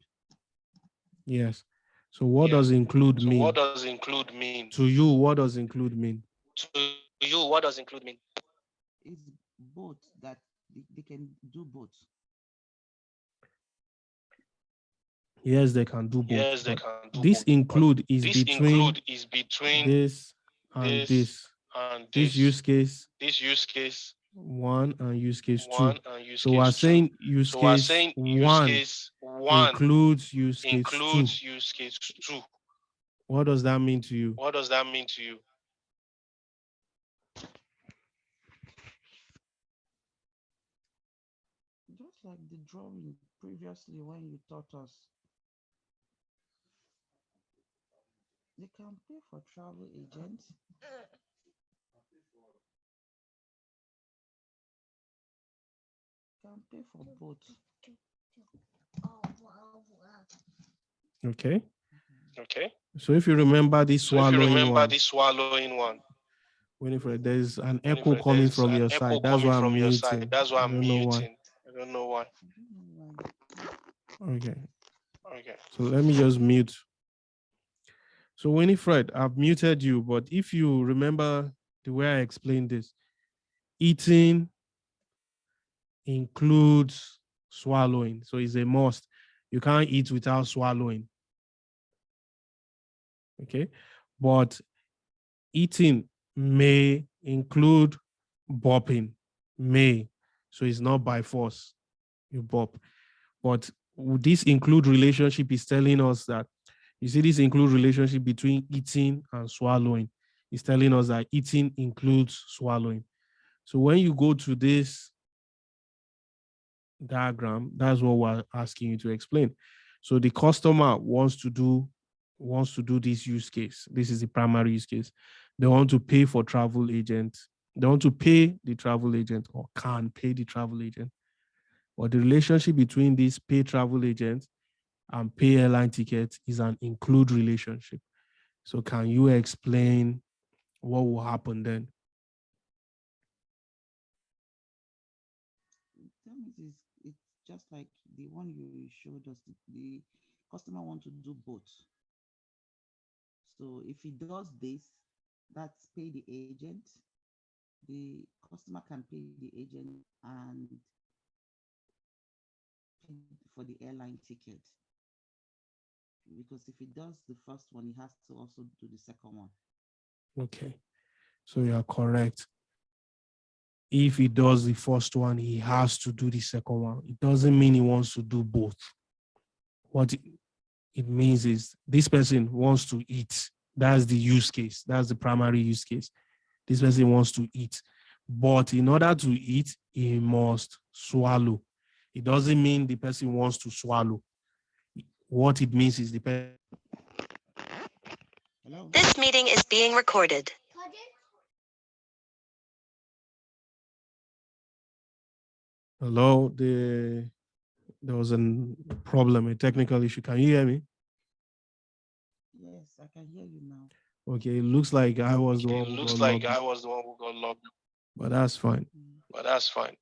Yes. So what does include So mean? what does include mean? To you, what does include mean? To you, what does include mean? It's both that they can do both. Yes, they can do both. Yes, they but can do this both. But include is this between include is between this and this this. and This this. use case This use case 1 and use case 2. one and use So we're case two. saying use So we're case saying use 1 case one includes use case 2. includes use case two. What does that mean to you? What does that mean to you? Just like the drawing previously when you taught us. They can pay for travel agents. Can pay for both. Okay. Okay. So if you remember this So if you swallowing remember one, this swallowing one, Winifred, there's an echo Winifred, coming there's from an your echo side. That's coming why I'm from your muting. side. That's why I I'm don't know why. muting. I don't know why. I don't know why. Okay. Okay. So let me just mute. So Winifred, I've muted you, but if you remember the way I explained this, eating includes swallowing. So it's a must. You can't eat without swallowing. Okay. But eating may include burping. May. So it's not by force. You burp. But this include relationship is telling us that, you see, this include relationship between eating and swallowing. It's telling us that eating includes swallowing. So when you go to this diagram, that's what we're asking you to explain. So the customer wants to do this use case. This is the primary use case. They want to pay for travel agent. They want to pay the travel agent or can pay the travel agent. Or the relationship between this pay travel agent and pay airline ticket is an include relationship. So can you explain what will happen then? That means it's just like the one you showed us. The customer want to do both. So if he does this, that's pay the agent. The customer can pay the agent and pay for the airline ticket. Because if he does the first one, he has to also do the second one. Okay, so you are correct. If he does the first one, he has to do the second one. It doesn't mean he wants to do both. What it means is this person wants to eat. That's the use case. That's the primary use case. This person wants to eat. But in order to eat, he must swallow. It doesn't mean the person wants to swallow. What it means is the person. Hello? This meeting is being recorded. Hello, there was a problem, a technical issue. Can you hear me? Yes, I can hear you now. Okay, it looks like I was the one It who looks got like logged, I was the one who got logged, but that's fine. but that's fine.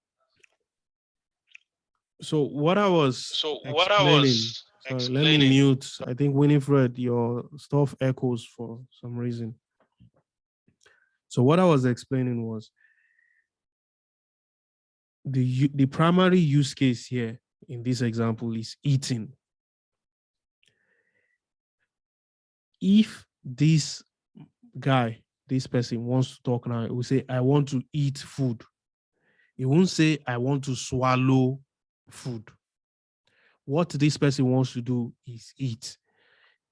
So what I was So what I explaining, was sorry, let me explaining, mute. I think Winifred, your stuff echoes for some reason. So what I was explaining was the primary use case here in this example is eating. If this guy, this person wants to talk now, he will say, I want to eat food. He won't say, I want to swallow food. What this person wants to do is eat.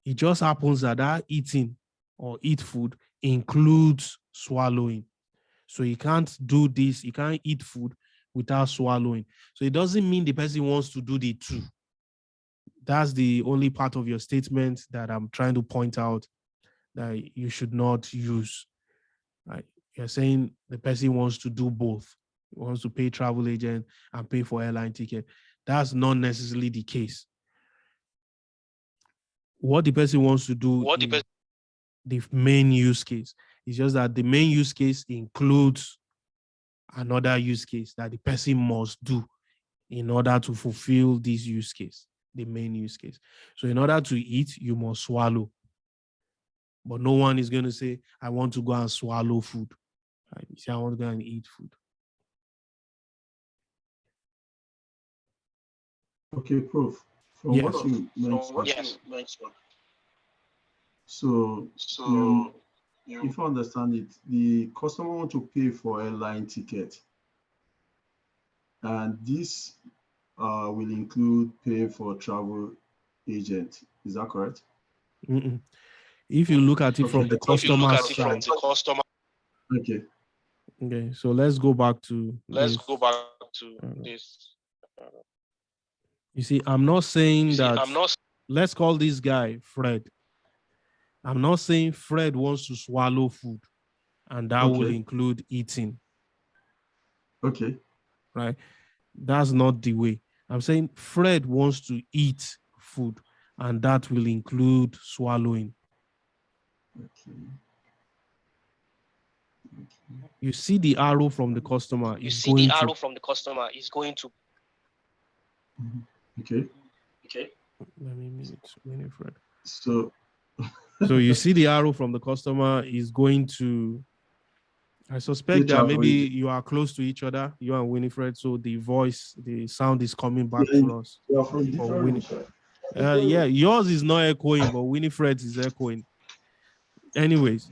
It just happens that that eating or eat food includes swallowing. So you can't do this, you can't eat food without swallowing. So it doesn't mean the person wants to do the two. That's the only part of your statement that I'm trying to point out that you should not use. Right? You're saying the person wants to do both. He wants to pay travel agent and pay for airline ticket. That's not necessarily the case. What the person wants to do is the main use case. It's just that the main use case includes another use case that the person must do in order to fulfill this use case, the main use case. So in order to eat, you must swallow. But no one is going to say, I want to go and swallow food. You say, I want to go and eat food. Okay, Prof. From Yes. what you mentioned, Yes. so you, if I understand it, the customer want to pay for airline ticket, and this will include paying for travel agent. Is that correct? Mm-mm. If you look at it from the If you look customer at it from side, the customer, Okay. okay, so let's go back to let's this. go back to Uh, this. You see, I'm not saying See, that, I'm not let's call this guy Fred. I'm not saying Fred wants to swallow food, and that will Okay. include eating, Okay. right? That's not the way. I'm saying Fred wants to eat food, and that will include swallowing. Okay. You see the arrow from the customer you is see the going arrow to. from the customer is going to. Okay. Let me mute Winifred. So So you see the arrow from the customer is going to. I suspect that travel maybe agent. you are close to each other, you and Winifred, so the voice, the sound is coming back Yeah, to us. you are from For different Winnie. rooms, right? Yeah, yours is not echoing, but Winifred's is echoing. Anyways,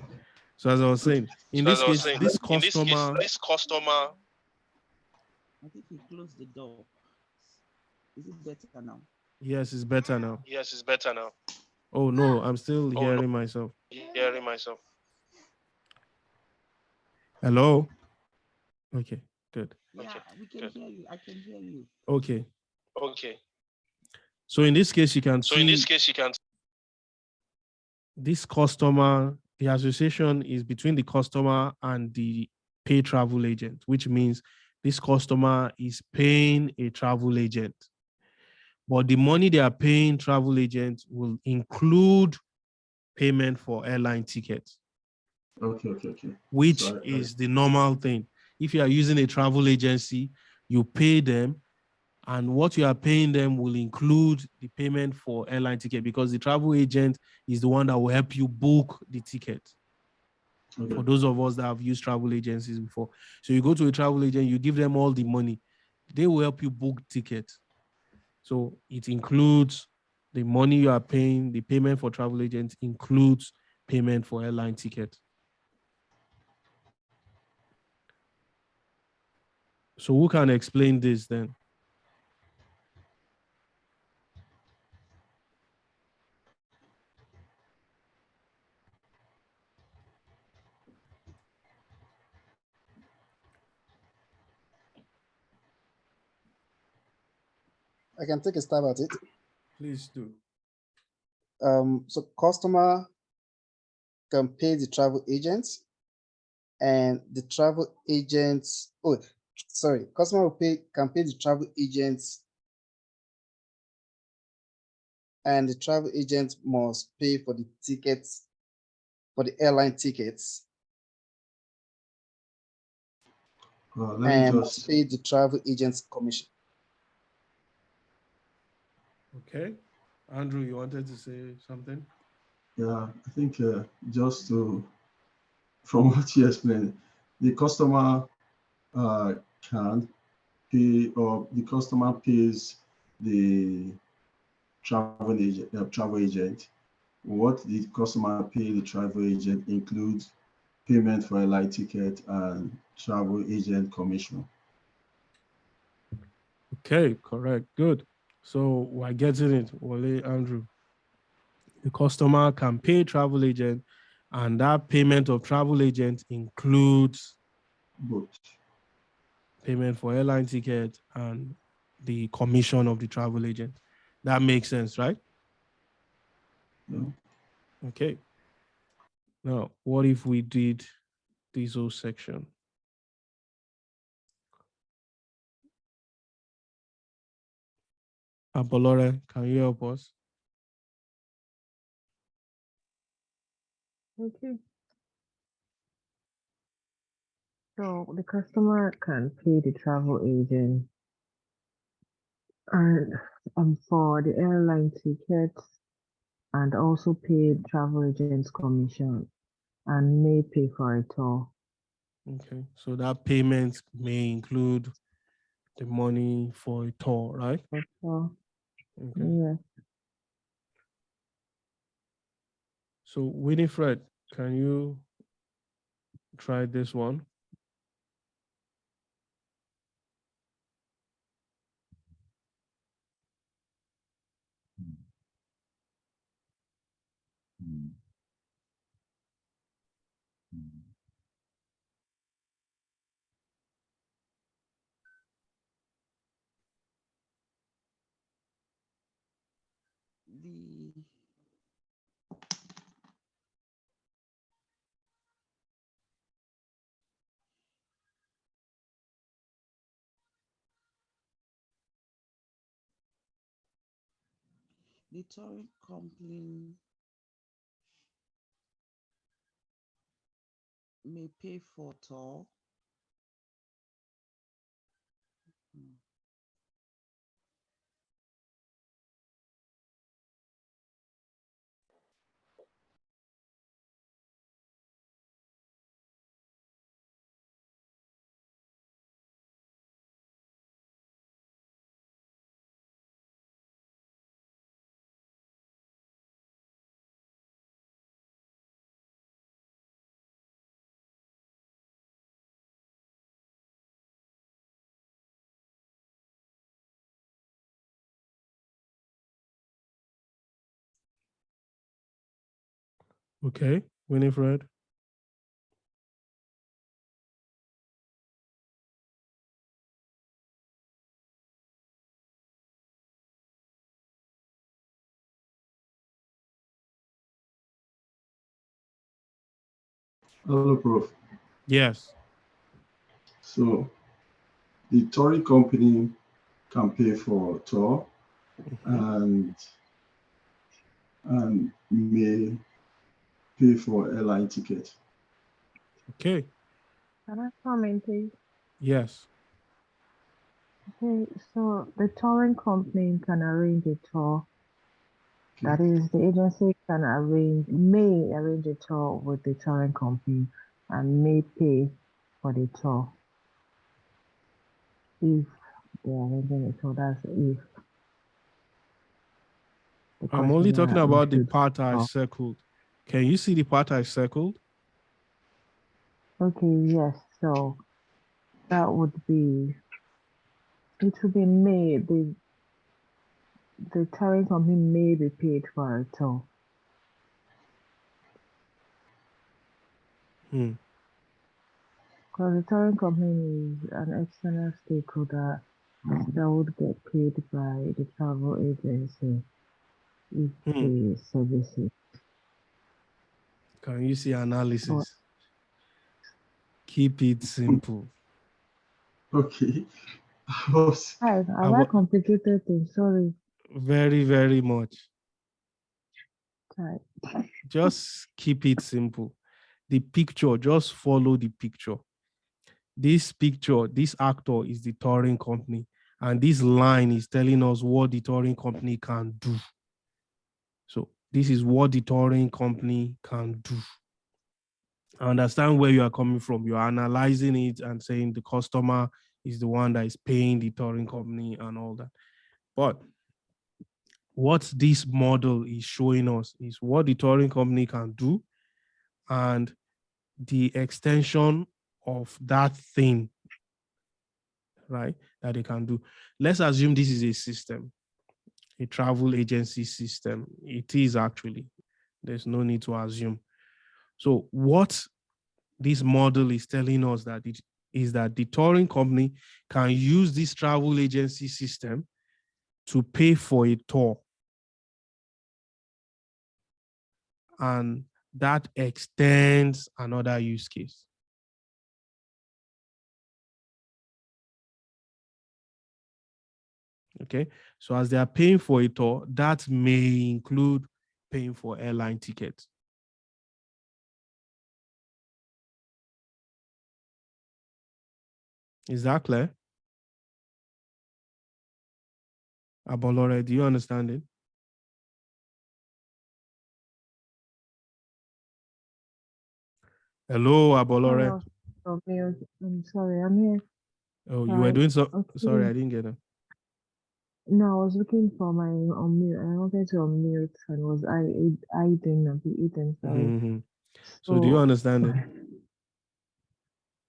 so as I was saying, in So as this I was case, saying, this in this case, customer, this customer. I think he closed the door. Is it better now? yes, it's better now. Yes, it's better now. Oh no, I'm still Oh, no. hearing myself. Hearing myself. Hello? Okay, good. Yeah, Okay, we can good. hear you. I can hear you. Okay. Okay. So in this case, you can So in this see case, you can. this customer, the association is between the customer and the pay travel agent, which means this customer is paying a travel agent. But the money they are paying travel agent will include payment for airline tickets, Okay. which So is the normal thing. If you are using a travel agency, you pay them, and what you are paying them will include the payment for airline ticket, because the travel agent is the one that will help you book the ticket. okay. For those of us that have used travel agencies before. So you go to a travel agent, you give them all the money. They will help you book tickets. So it includes the money you are paying, the payment for travel agents includes payment for airline ticket. So who can explain this then? I can take a stab at it. Please do. So customer can pay the travel agents, and the travel agents, customer will can pay the travel agents, and the travel agent must pay for the tickets, for the airline tickets, Let me and just. must pay the travel agent's commission. Okay. Andrew, you wanted to say something? Yeah, I think just to, from what you explained, the customer can pay, or the customer pays the travel agent. What the customer pay the travel agent includes payment for a light ticket and travel agent commission. Okay, correct. Good. So we're getting it, Wale, Andrew. The customer can pay travel agent, and that payment of travel agent includes Both. payment for airline ticket and the commission of the travel agent. That makes sense, right? Yeah. Okay. Now, what if we did this whole section? Apolore, can you help us? Okay. So the customer can pay the travel agent and for the airline tickets, and also pay travel agent's commission, and may pay for it all. Okay, so that payment may include the money for a tour, right? So, Okay. yeah. So Winifred, can you try this one? The the touring company may pay for tour. Hmm. Okay, Winifred. Hello, Prof. Yes. So the touring company can pay for tour Mhm. and may pay for airline ticket. Okay. Can I comment, please? Yes. Okay, so the touring company can arrange a tour. Okay. That is, the agency may arrange a tour with the touring company and may pay for the tour if they are arranging a tour. That's if the I'm only talking customer about the includes part I tour. circled. Can you see the part I circled? Okay, yes. So that would be, it would be may, the touring company may be paid for a tour. Hmm. Because the touring company is an external stakeholder that would get paid by the travel agency if Hmm. they service it. Can you see But analysis? Keep it simple. Okay. I was have I I wa- complicated things? Sorry. very, very much. Right. Just keep it simple. The picture, just follow the picture. This picture, this actor is the touring company, and this line is telling us what the touring company can do. So this is what the touring company can do. I understand where you are coming from. You're analyzing it and saying the customer is the one that is paying the touring company and all that. But what this model is showing us is what the touring company can do and the extension of that thing, right, that they can do. Let's assume this is a system, a travel agency system. It is actually. There's no need to assume. So what this model is telling us that it is that the touring company can use this travel agency system to pay for a tour. And that extends another use case. Okay, so as they are paying for a tour, that may include paying for airline tickets. Is that clear? Abolore, do you understand it? Hello, Sorry, I Abolore. was on mute. I'm sorry, I'm here. Oh, you were Right. doing so. Okay. Sorry, I didn't get it. No, I was looking for my unmute. I wanted to unmute and was I didn't be eating. Sorry. Mhm. So, do you understand it?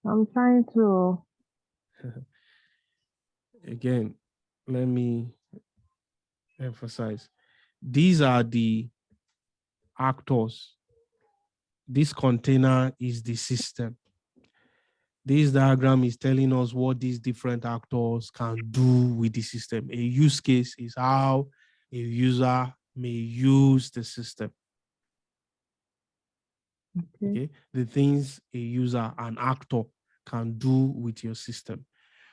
I'm trying to. Again, let me emphasize. These are the actors. This container is the system. This diagram is telling us what these different actors can do with the system. A use case is how a user may use the system. Okay. Okay, the things a user, an actor can do with your system.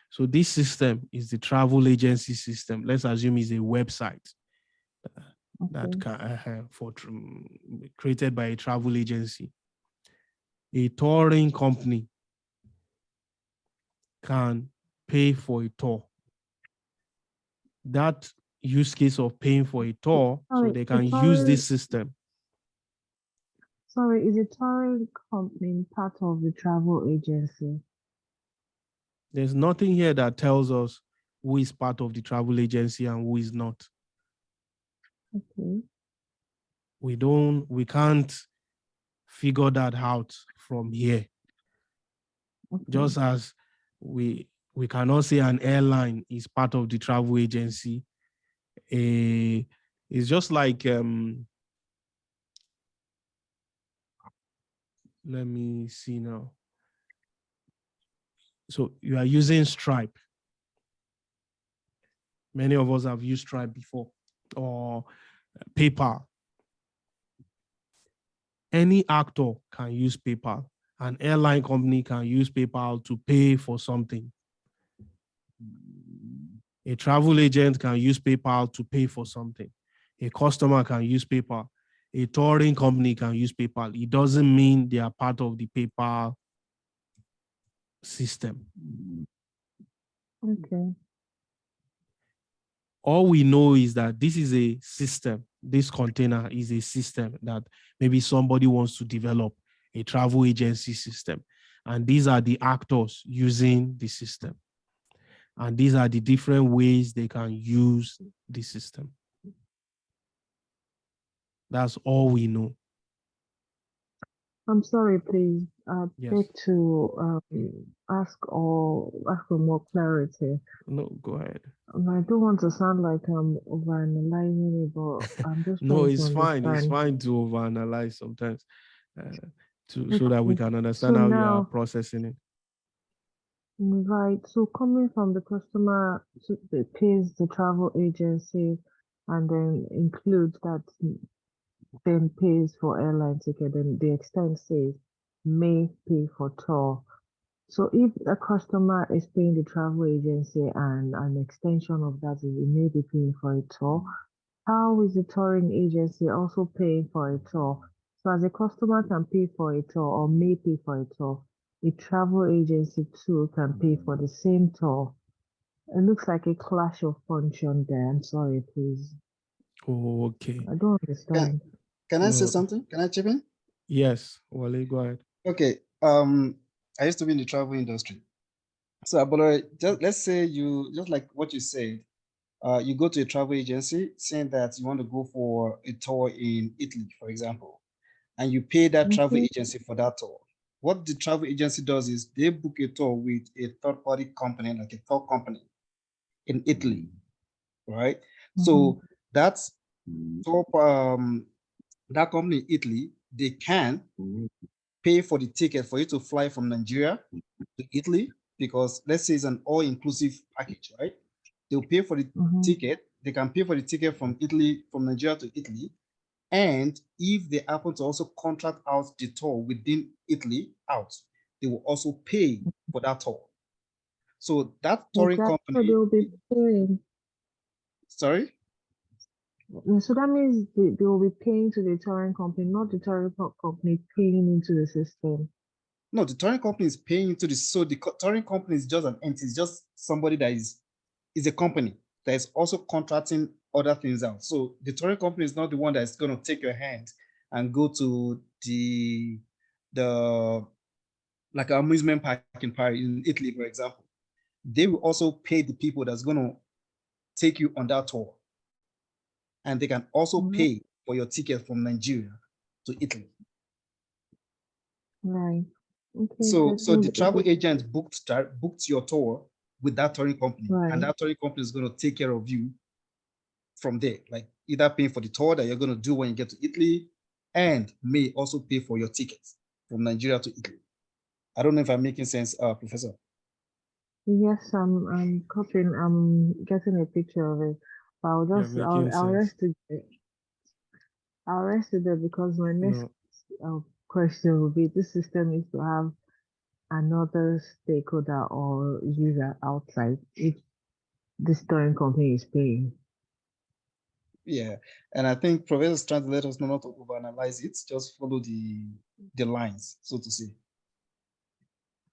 So this system is the travel agency system. Let's assume it's a website that Okay. can created by a travel agency. A touring company can pay for a tour. That use case of paying for a tour, so Sorry, they the can use touring. this system. Sorry, is a touring company part of the travel agency? There's nothing here that tells us who is part of the travel agency and who is not. Okay. We can't figure that out from here. Okay. Just as we cannot say an airline is part of the travel agency. It's just like let me see now. So you are using Stripe. Many of us have used Stripe before, or PayPal. Any actor can use PayPal. An airline company can use PayPal to pay for something. A travel agent can use PayPal to pay for something. A customer can use PayPal. A touring company can use PayPal. It doesn't mean they are part of the PayPal system. Okay. All we know is that this is a system. This container is a system that maybe somebody wants to develop, a travel agency system. And these are the actors using the system. And these are the different ways they can use the system. That's all we know. I'm sorry, please. I Yes. beg to ask for more clarity. No, go ahead. I don't want to sound like I'm overanalyzing it, but I'm just No, trying to it's fine. It's understand. fine to overanalyze sometimes, so that we Okay. can So understand how you are now, processing it. right, so coming from the customer that pays the travel agency and then includes that, then pays for airline ticket, then the extent says may pay for tour. So if a customer is paying the travel agency and an extension of that is it may be paying for a tour, how is the touring agency also paying for a tour? So as a customer can pay for a tour or may pay for a tour, a travel agency too can pay for the same tour. It looks like a clash of function there. I'm sorry, please. Okay. I don't understand. Can I say No. something? Can I chip in? Yes, Wale, go ahead. Okay. I used to be in the travel industry. So, but just let's say you just like what you said, you go to a travel agency saying that you want to go for a tour in Italy, for example, and you pay that travel Okay. agency for that tour. What the travel agency does is they book a tour with a third-party company, like a tour company in Italy, right? So that's tour, that company in Italy, they can pay for the ticket for you to fly from Nigeria to Italy, because let's say it's an all-inclusive package, right? They'll pay for the ticket. They can pay for the ticket from Italy, from Nigeria to Italy. And if they happen to also contract out the tour within Italy out, they will also pay for that tour. So that touring Exactly. So company, they'll be paying. sorry? So that means they will be paying to the touring company, not the touring company paying into the system. No, the touring company is paying to the, so the touring company is just an entity, it's just somebody that is a company that is also contracting other things out. So the touring company is not the one that's going to take your hand and go to the like an amusement park in Paris, in Italy, for example, they will also pay the people that's going to take you on that tour. And they can also Mhm. pay for your ticket from Nigeria to Italy. Right. Okay. So the travel interesting. agent booked your tour with that touring company, and Right. that touring company is going to take care of you from there, like either paying for the tour that you're going to do when you get to Italy, and may also pay for your tickets from Nigeria to Italy. I don't know if I'm making sense, Professor. Yes, I'm copying. I'm getting a picture of it. But Yeah, making I'll sense. rest it there. I'll rest it there because my next No, question will be: this system needs to have another stakeholder or user outside if this touring company is paying. Yeah, and I think Professor is trying to let us know not to overanalyze it, just follow the lines, so to say.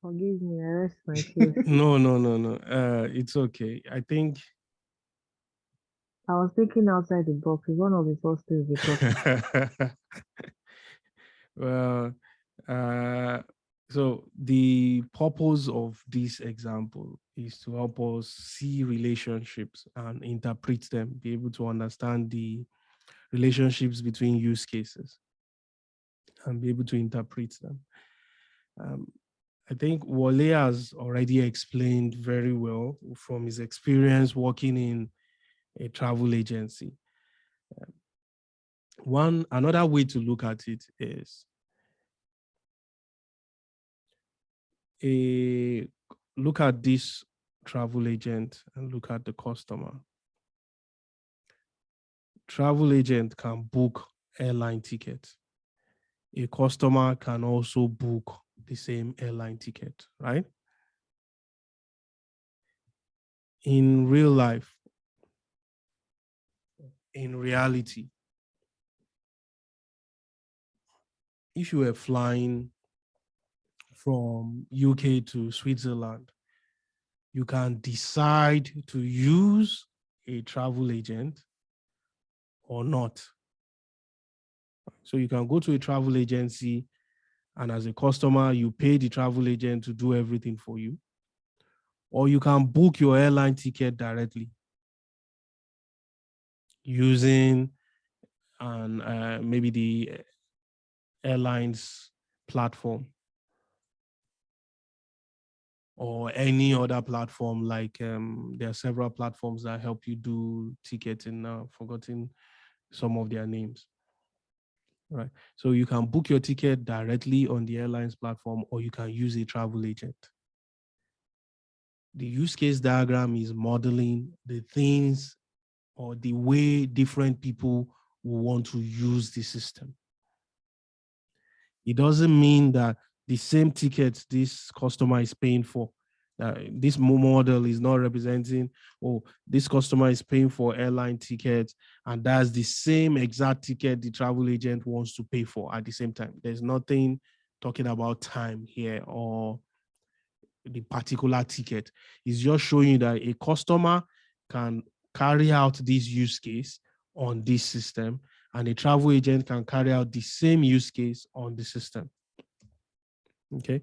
Forgive me, I rest my case. no. It's okay. I think I was thinking outside the box. It's one of the first things we talked. well, uh, so the purpose of this example is to help us see relationships and interpret them, be able to understand the relationships between use cases and be able to interpret them. I think Wale has already explained very well from his experience working in a travel agency. Another way to look at it is look at this travel agent and look at the customer. Travel agent can book airline tickets. A customer can also book the same airline ticket, right? In real life, in reality, if you were flying from UK to Switzerland, you can decide to use a travel agent or not. So you can go to a travel agency, and as a customer, you pay the travel agent to do everything for you. Or you can book your airline ticket directly using maybe the airline's platform or any other platform. Like there are several platforms that help you do ticketing now. Forgotten some of their names. Right. So you can book your ticket directly on the airline's platform, or you can use a travel agent. The use case diagram is modeling the things or the way different people will want to use the system. It doesn't mean that the same tickets this customer is paying for, this model is not representing, oh, this customer is paying for airline tickets and that's the same exact ticket the travel agent wants to pay for at the same time. There's nothing talking about time here or the particular ticket. It's just showing you that a customer can carry out this use case on this system, and a travel agent can carry out the same use case on the system. Okay.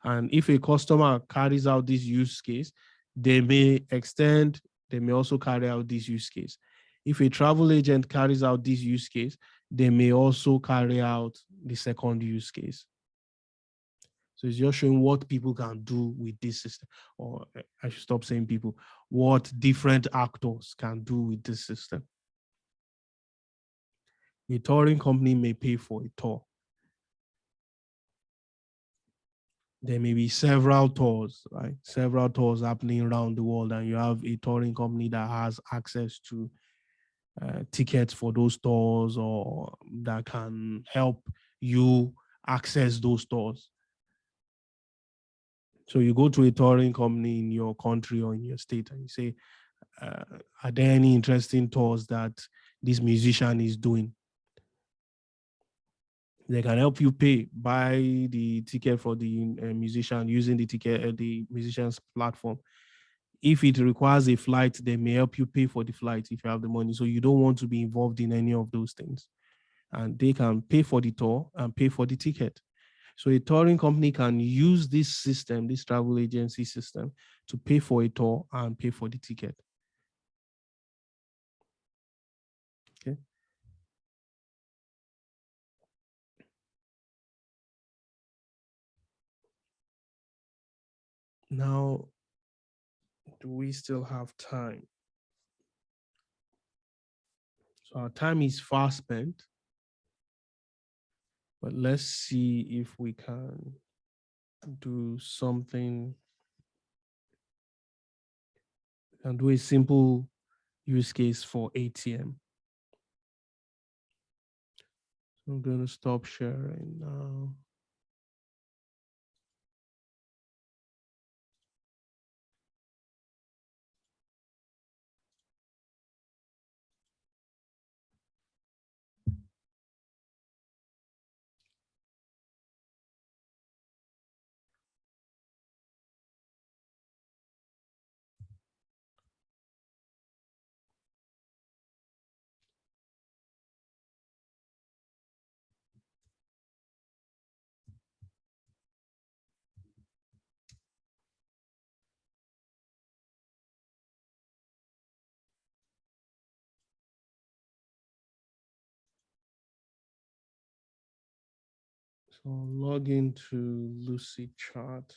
And if a customer carries out this use case, they may extend, they may also carry out this use case. If a travel agent carries out this use case, they may also carry out the second use case. So it's just showing what people can do with this system, or I should stop saying people, what different actors can do with this system. A touring company may pay for a tour. There may be several tours, right? Several tours happening around the world, and you have a touring company that has access to tickets for those tours, or that can help you access those tours. So you go to a touring company in your country or in your state and you say, are there any interesting tours that this musician is doing? They can help you buy the ticket for the musician using the musician's platform. If it requires a flight, they may help you pay for the flight if you have the money. So you don't want to be involved in any of those things. And they can pay for the tour and pay for the ticket. So a touring company can use this system, this travel agency system, to pay for a tour and pay for the ticket. Okay. Now, do we still have time? So our time is far spent, but let's see if we can do something. We can do a simple use case for ATM. So I'm going to stop sharing now. So I'll log into Lucy chart.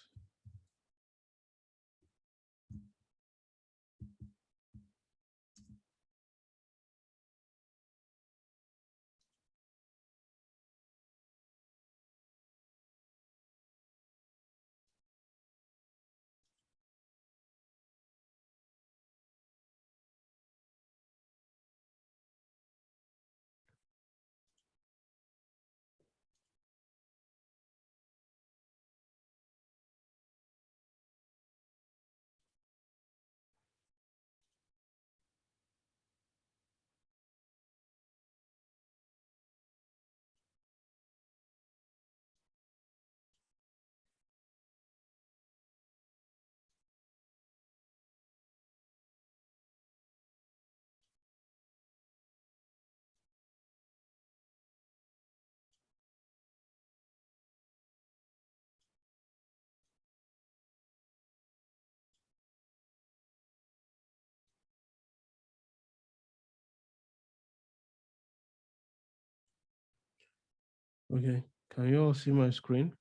Okay, can you all see my screen?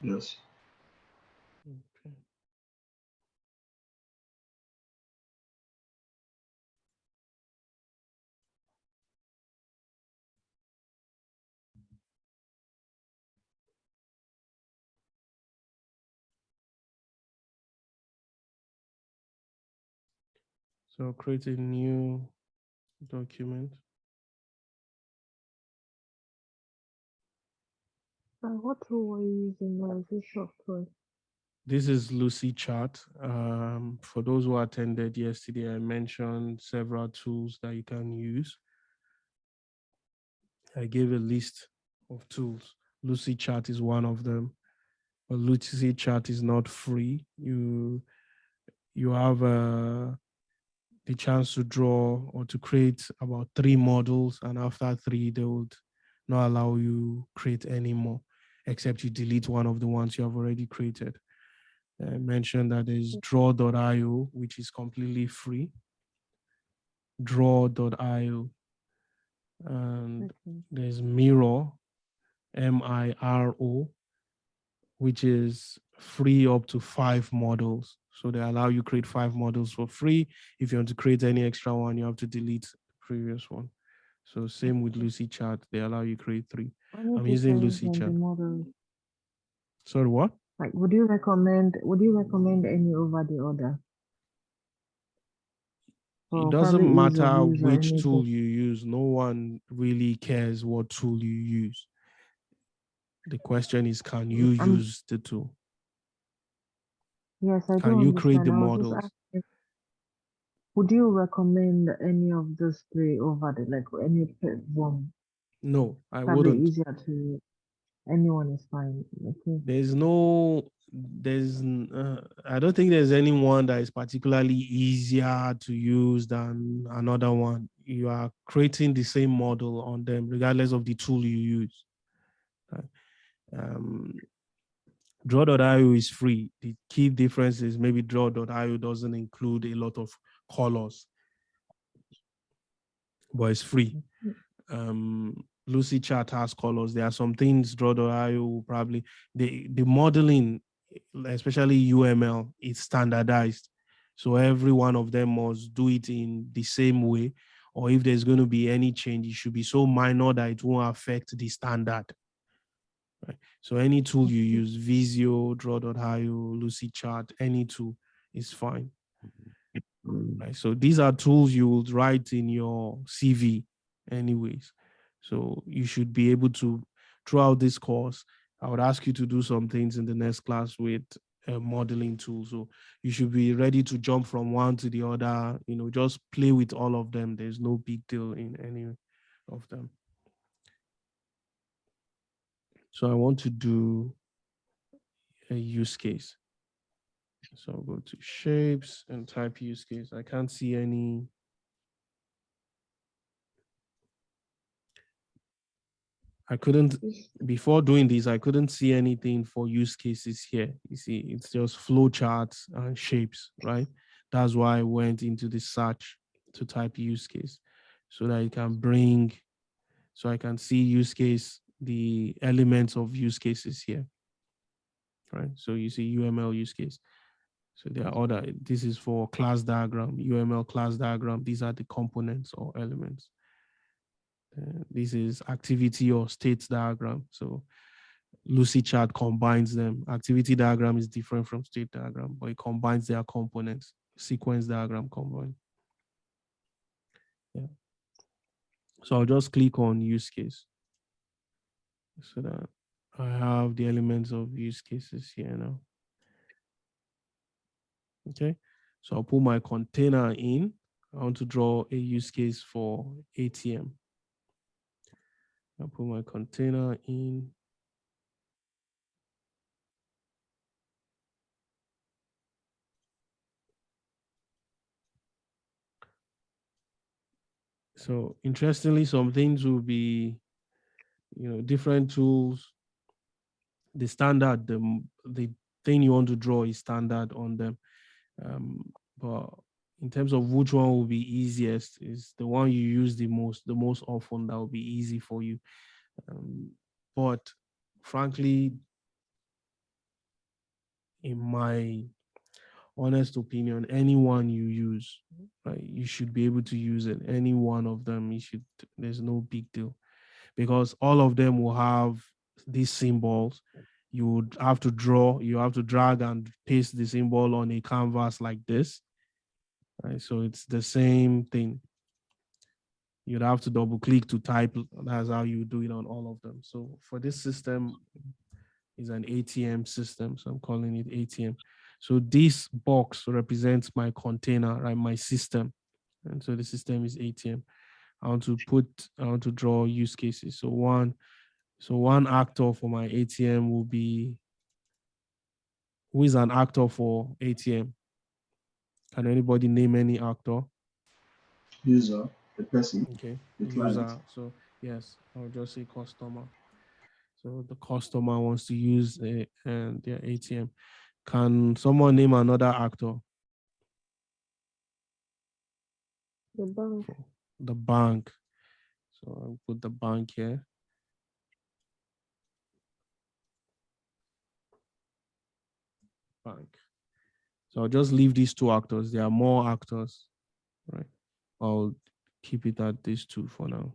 Yes. Okay. So create a new document. What tool were you using now? Is this software? This is Lucy chart. For those who attended yesterday, I mentioned several tools that you can use. I gave a list of tools. Lucy chart is one of them, but Lucy chart is not free. You have the chance to draw or to create about 3 models, and after 3, they would not allow you create any more, except you delete one of the ones you have already created. I mentioned that there's draw.io, which is completely free. Draw.io. And Okay. there's Miro, Miro, which is free up to 5 models. So they allow you create 5 models for free. If you want to create any extra one, you have to delete the previous one. So same with Lucy Chat, they allow you create 3. Any I'm using difference Lucy on the Chat. model? Sorry, what? Like, would you recommend any over the other? It Or doesn't probably ease of matter use or which tool anything? you use. No one really cares what tool you use. The question is, can you use the tool? Yes, I do Can you create understand. the I was just models? asking, would you recommend any of those 3 over the, like, any one? No, I Probably wouldn't. easier to, anyone is fine. Okay. I don't think there's anyone that is particularly easier to use than another one. you are creating the same model on them, regardless of the tool you use. Right? Draw.io is free. The key difference is maybe Draw.io doesn't include a lot of colors, but it's free. Lucy Chat has colors. There are some things Draw.io will probably, the modeling, especially UML, is standardized. So every one of them must do it in the same way. Or if there's going to be any change, it should be so minor that it won't affect the standard. Right? So any tool you use, Visio, Draw.io, Lucy Chart, any tool is fine. Right? So these are tools you would write in your CV anyways. So you should be able to, throughout this course, I would ask you to do some things in the next class with a modeling tool. So you should be ready to jump from one to the other, just play with all of them. There's no big deal in any of them. So I want to do a use case. So I'll go to shapes and type use case. I can't see any. I couldn't, before doing this, I couldn't see anything for use cases here. You see, it's just flow charts and shapes, right? That's why I went into the search to type use case so that it can bring, so I can see use case, the elements of use cases here, right? So you see UML use case. So there are other, this is for class diagram, UML class diagram. These are the components or elements. This is activity or state diagram. So Lucy Chart combines them. Activity diagram is different from state diagram, but it combines their components. Sequence diagram combined. Yeah. So I'll just click on use case so that I have the elements of use cases here now. Okay. So I'll put my container in. I want to draw a use case for ATM. I'll put my container in. So interestingly, some things will be, different tools. The standard, the thing you want to draw is standard on them. But in terms of which one will be easiest, is the one you use the most often, that will be easy for you. But frankly, in my honest opinion, anyone you use, right, you should be able to use it. Any one of them, there's no big deal, because all of them will have these symbols. You would have to draw, you have to drag and paste the symbol on a canvas like this, right? So it's the same thing. You'd have to double click to type. That's how you do it on all of them. So for this system is an ATM system, so I'm calling it ATM. So this box represents my container, right? My system. And so the system is ATM. I want to draw use cases. So one actor for my ATM will be, who is an actor for ATM? Can anybody name any actor? User, the person, Okay, the client. user. So yes, I'll just say customer. So the customer wants to use their ATM. Can someone name another actor? The bank. For the bank. So I'll put the bank here. Bank. So I'll just leave these two actors. There are more actors, right? I'll keep it at these two for now.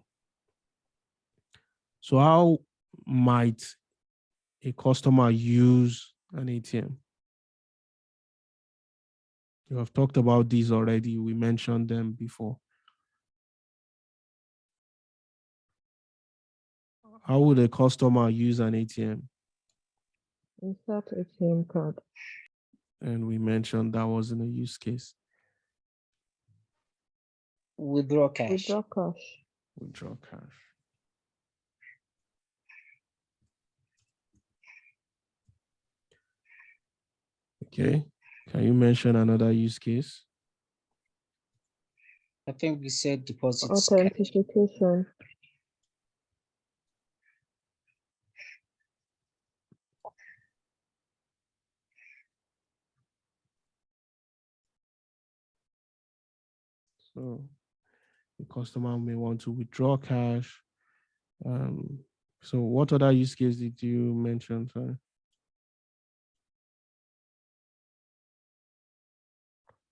So how might a customer use an ATM? You have talked about these already. We mentioned them before. How would a customer use an ATM? Insert ATM card. And we mentioned that wasn't a use case. Withdraw cash. Withdraw cash. Withdraw cash. Okay. Can you mention another use case? I think we said deposits. Authentication. So the customer may want to withdraw cash. So what other use case did you mention? Sorry.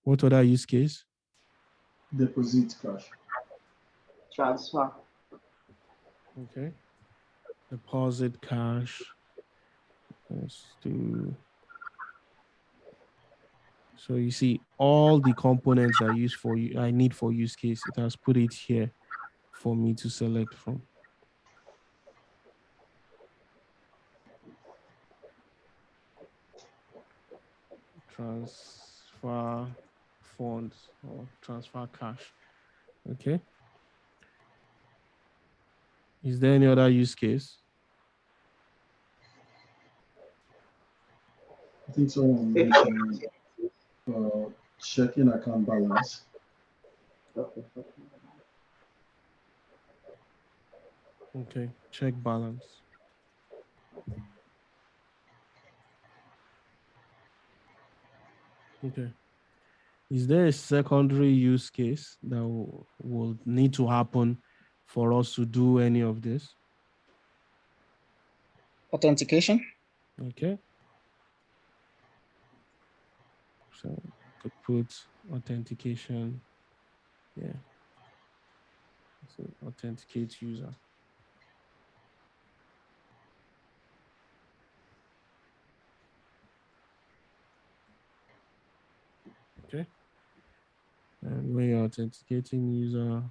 What other use case? Deposit cash. Transfer. Okay. Deposit cash. Let's do. So you see all the components I use for you, I need for use case. It has put it here for me to select from. Transfer funds or transfer cash. Okay. Is there any other use case? I think someone mentioned checking account balance. Okay, check balance. Okay. Is there a secondary use case that will need to happen for us to do any of this? Authentication. Okay. So could put authentication. Yeah. So authenticate user. Okay. And when you're authenticating user,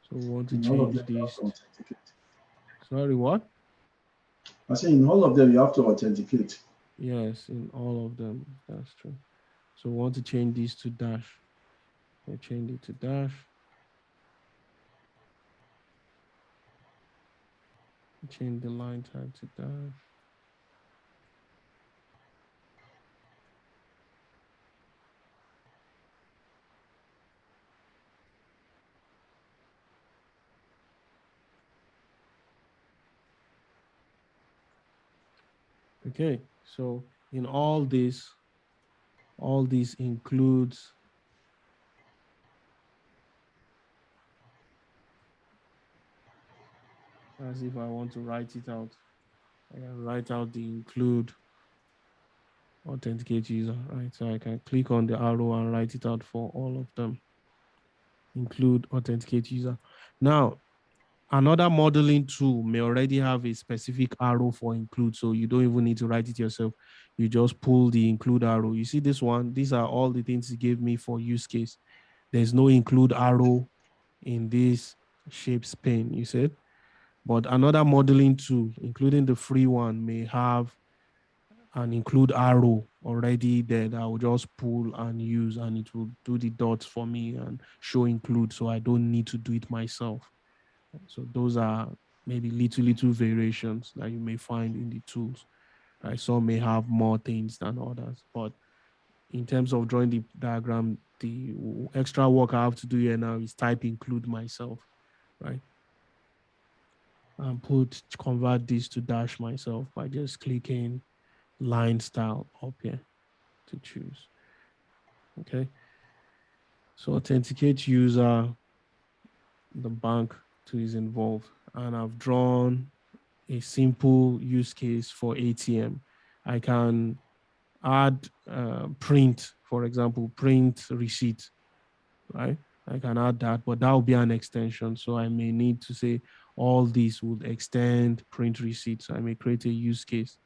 so we want to In all of change them, you have this. to authenticate. Sorry, what? I say in all of them, you have to authenticate. Yes, in all of them. That's true. So we want to change this to dash. I change it to dash. Change the line type to dash. Okay, so in all this includes as if I want to write it out. I can write out the include authenticate user, right? So I can click on the arrow and write it out for all of them. Include authenticate user. Now, another modeling tool may already have a specific arrow for include, so you don't even need to write it yourself. You just pull the include arrow. You see this one? These are all the things it gave me for use case. There's no include arrow in this shapes pane, you said. But another modeling tool, including the free one, may have an include arrow already there that I will just pull and use, and it will do the dots for me and show include, so I don't need to do it myself. So those are maybe little variations that you may find in the tools. Right? Some may have more things than others, but in terms of drawing the diagram, the extra work I have to do here now is type include myself, right? And convert this to dash myself by just clicking line style up here to choose. Okay. So authenticate user, the bank too is involved, and I've drawn a simple use case for ATM. I can add print, for example, print receipt, right? I can add that, but that will be an extension. So I may need to say all these would extend print receipt. So I may create a use case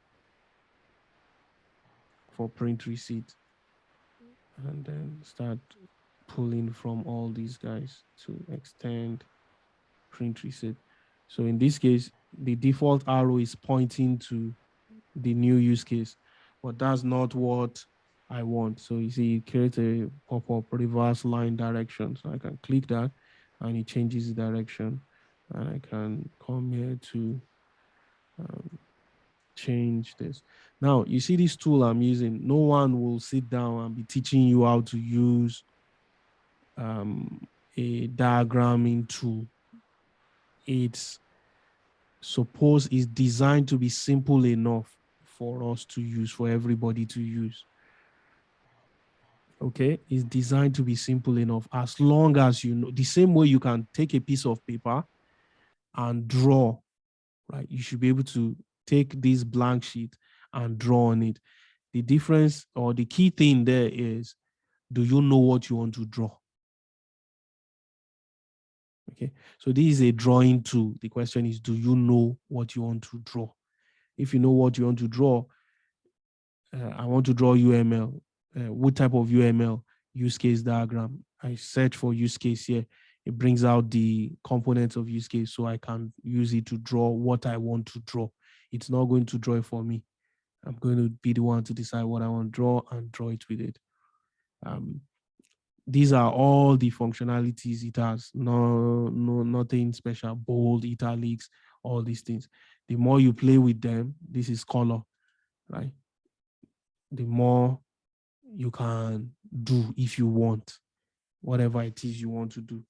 for print receipt and then start pulling from all these guys to extend print receipt. So in this case, the default arrow is pointing to the new use case, but that's not what I want. So you see, it creates a pop-up reverse line direction. So I can click that and it changes the direction. And I can come here to change this. Now, you see this tool I'm using, no one will sit down and be teaching you how to use a diagramming tool. It's designed to be simple enough for us to use, for everybody to use. Okay, it's designed to be simple enough, as long as you know, the same way you can take a piece of paper and draw, right? You should be able to take this blank sheet and draw on it. The difference or the key thing there is, do you know what you want to draw? Okay, so this is a drawing tool. The question is, do you know what you want to draw? If you know what you want to draw, I want to draw UML. What type of UML? Use case diagram. I search for use case here. It brings out the components of use case, so I can use it to draw what I want to draw. It's not going to draw it for me. I'm going to be the one to decide what I want to draw and draw it with it. These are all the functionalities it has. No, nothing special. Bold, italics, all these things. The more you play with them, this is color, right? The more you can do if you want, whatever it is you want to do.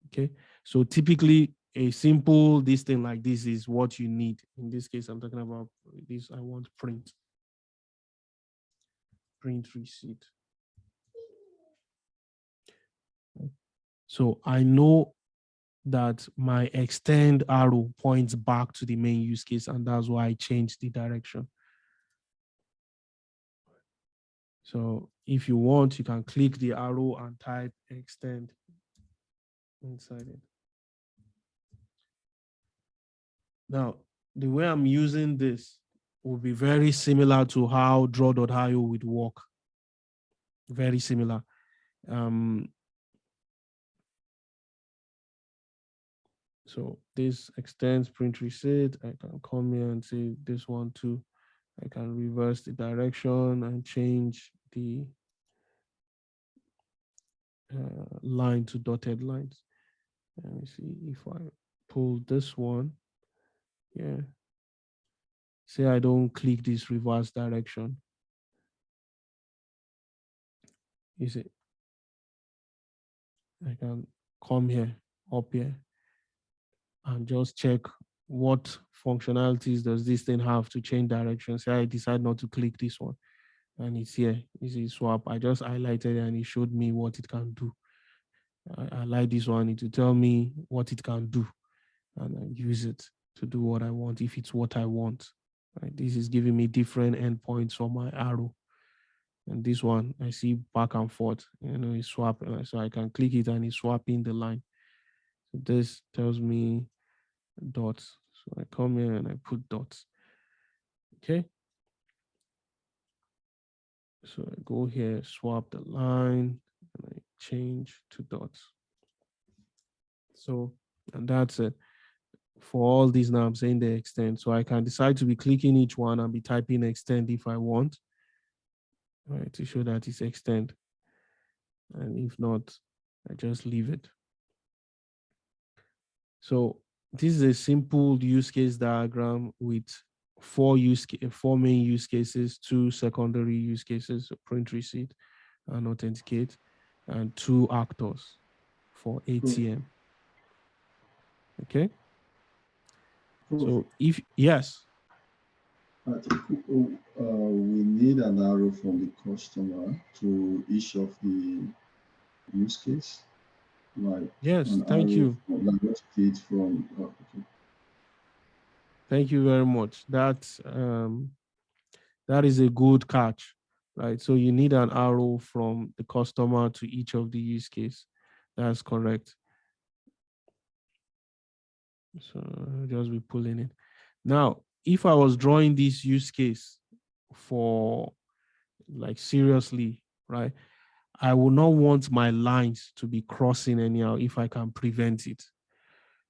Okay, so typically a simple this thing like this is what you need. In this case, I'm talking about this. I want print receipt. So I know that my extend arrow points back to the main use case, and that's why I changed the direction. So if you want, you can click the arrow and type extend inside it. Now, the way I'm using this will be very similar to how draw.io would work. Very similar. So this extends print receipt. I can come here and say this one too. I can reverse the direction and change the line to dotted lines. Let me see if I pull this one. Yeah. Say I don't click this reverse direction. You see, I can come here, up here, and just check what functionalities does this thing have to change direction. Say I decide not to click this one, and it's here. You see swap. I just highlighted it and it showed me what it can do. I like this one. It will tell me what it can do, and I use it to do what I want if it's what I want. Right? This is giving me different endpoints for my arrow. And this one, I see back and forth, it's swapping. So I can click it and it's swapping the line. So this tells me dots. So I come here and I put dots. Okay. So I go here, swap the line, and I change to dots. So, and that's it. For all these now, I'm saying they extend. So I can decide to be clicking each one and be typing extend if I want, right, to show that it's extend. And if not, I just leave it. So this is a simple use case diagram with four main use cases, 2 secondary use cases, so print receipt and authenticate, and 2 actors for ATM. Okay. So if yes, I think we need an arrow from the customer to each of the use case. Like yes, an thank arrow you. from, like what you did from okay. Thank you very much. That is a good catch, right? So you need an arrow from the customer to each of the use case. That's correct. So I'll just be pulling it. Now, if I was drawing this use case for like seriously, right? I will not want my lines to be crossing anyhow if I can prevent it.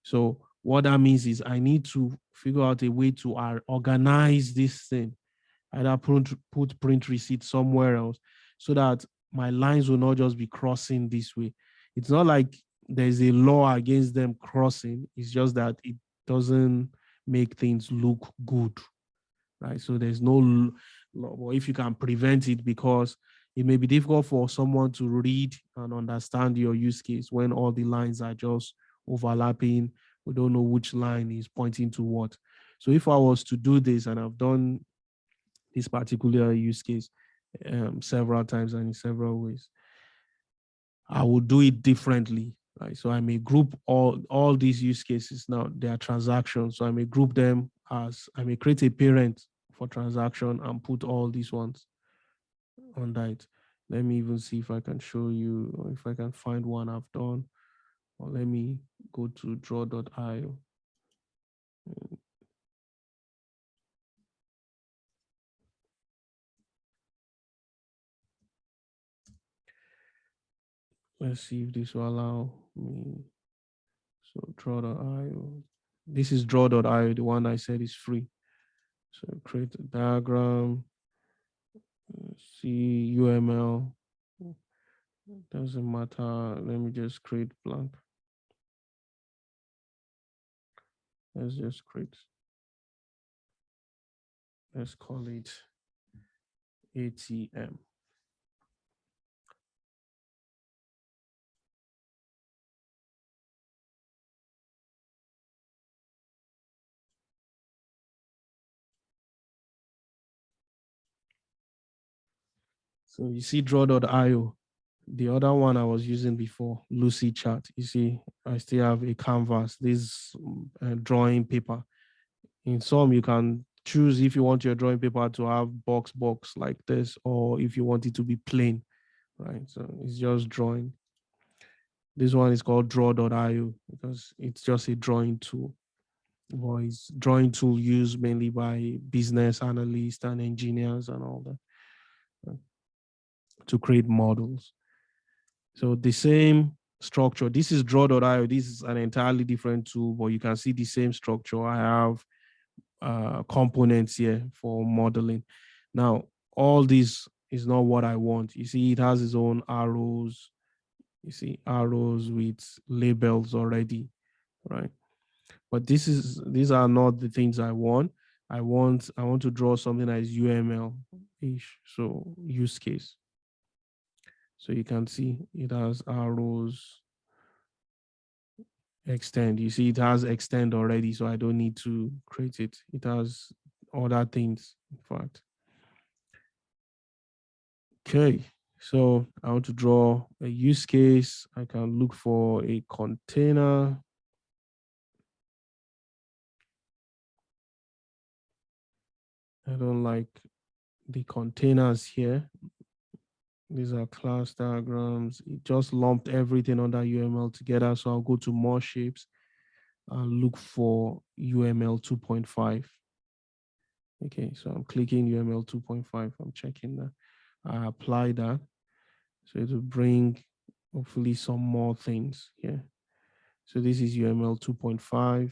So what that means is I need to figure out a way to organize this thing. Either put print receipt somewhere else so that my lines will not just be crossing this way. It's not like there's a law against them crossing. It's just that it doesn't make things look good. right? So there's no law, or if you can prevent it, because it may be difficult for someone to read and understand your use case when all the lines are just overlapping. We don't know which line is pointing to what. So if I was to do this, and I've done this particular use case several times and in several ways, I will do it differently, right? So I may group all these use cases. Now they are transactions, so I may group them as, I may create a parent for transaction and put all these ones under it. Let me even see if I can show you, or if I can find one I've done. Or let me go to draw.io. Let's see if this will allow me. So draw.io. This is draw.io, the one I said is free. So create a diagram, see UML. Doesn't matter. Let me just create blank. Let's just create. Let's call it ATM. So you see draw.io. The other one I was using before, Lucy Chart. You see, I still have a canvas, this drawing paper. In some, you can choose if you want your drawing paper to have box like this, or if you want it to be plain, right? So it's just drawing. This one is called draw.io because it's just a drawing tool. Or it's drawing tool used mainly by business analysts and engineers and all that, right, to create models. So the same structure. This is draw.io. This is an entirely different tool, but you can see the same structure. I have components here for modeling. Now, all this is not what I want. You see, it has its own arrows. You see arrows with labels already, right? But these are not the things I want. I want to draw something that is UML-ish, so use case. So you can see it has arrows, extend. You see it has extend already, so I don't need to create it. It has other things, in fact. Okay, so I want to draw a use case. I can look for a container. I don't like the containers here. These are class diagrams. It just lumped everything under UML together. So I'll go to more shapes and look for UML 2.5. Okay, so I'm clicking UML 2.5. I'm checking that. I apply that. So it will bring hopefully some more things here. So this is UML 2.5.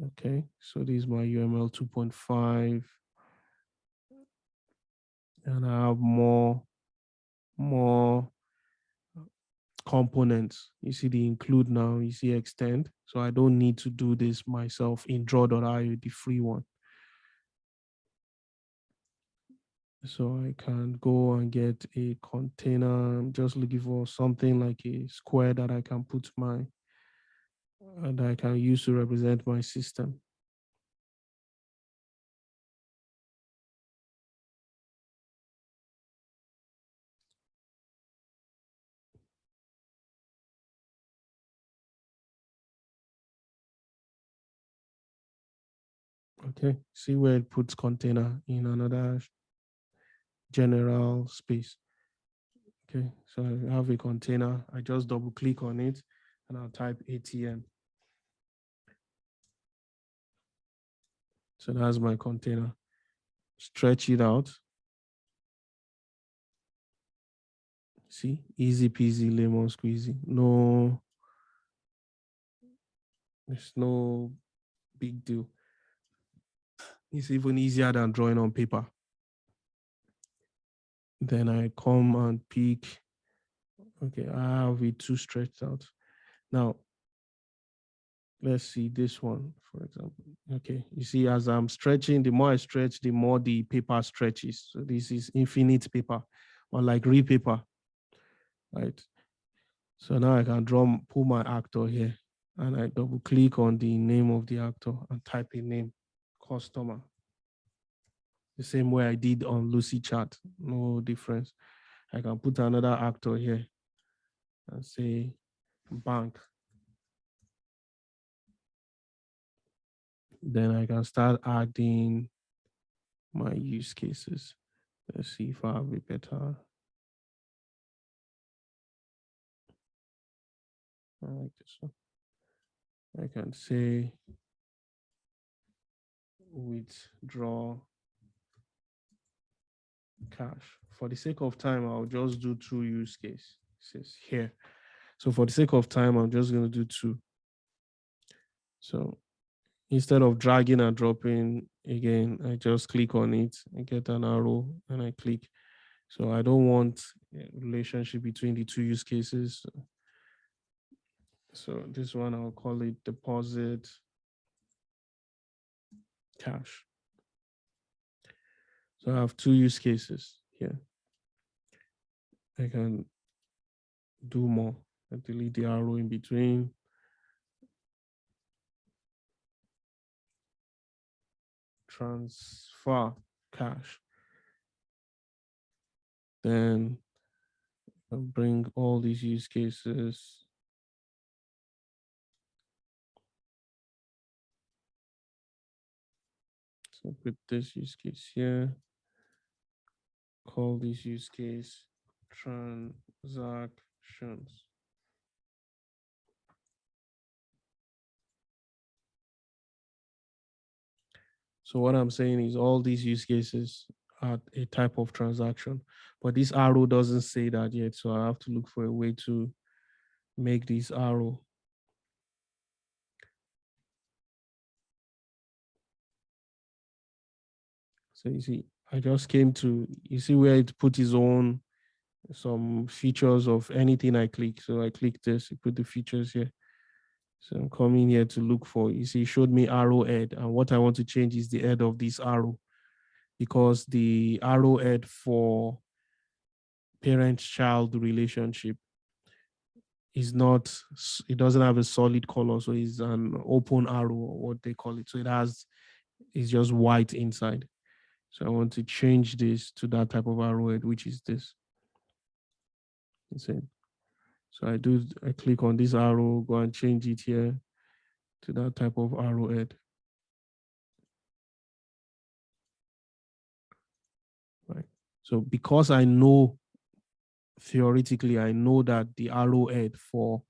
Okay, so this is my UML 2.5. And I have more components. You see the include now, you see extend. So I don't need to do this myself in draw.io, the free one. So I can go and get a container. I'm just looking for something like a square that I can put that I can use to represent my system. Okay, see where it puts container in another general space. Okay, so I have a container. I just double click on it and I'll type ATM. So that's my container. Stretch it out. See, easy peasy, lemon squeezy. No, it's no big deal. It's even easier than drawing on paper. Then I come and pick. Okay, I have it too stretched out. Now, let's see this one, for example. Okay, you see, as I'm stretching, the more I stretch, the more the paper stretches. So this is infinite paper, or like real paper, right? So now I can pull my actor here, and I double click on the name of the actor and type a name, customer. The same way I did on Lucy Chat, no difference. I can put another actor here and say bank. Then I can start adding my use cases. Let's see if I have a better. I like this one. I can say withdraw cash. For the sake of time, I'll just do 2 use cases here. So for the sake of time, I'm just going to do 2. So instead of dragging and dropping again, I just click on it, I get an arrow and I click. So I don't want a relationship between the 2 use cases. So this one, I'll call it deposit cash. So I have 2 use cases here. I can do more. I delete the arrow in between. Transfer cash. Then I'll bring all these use cases. So put this use case here. Call this use case transactions. So what I'm saying is all these use cases are a type of transaction, but this arrow doesn't say that yet. So I have to look for a way to make this arrow. So you see, I just came to, you see where it put its own, some features of anything I click. So I click this, it put the features here. So I'm coming here to look for, you see, it showed me arrow head. And what I want to change is the head of this arrow, because the arrow head for parent-child relationship is not, it doesn't have a solid color. So it's an open arrow, or what they call it. So it's just white inside. So I want to change this to that type of arrowhead, which is this. So I click on this arrow, go and change it here to that type of arrowhead. Right. So because I know, theoretically, I know that the arrowhead for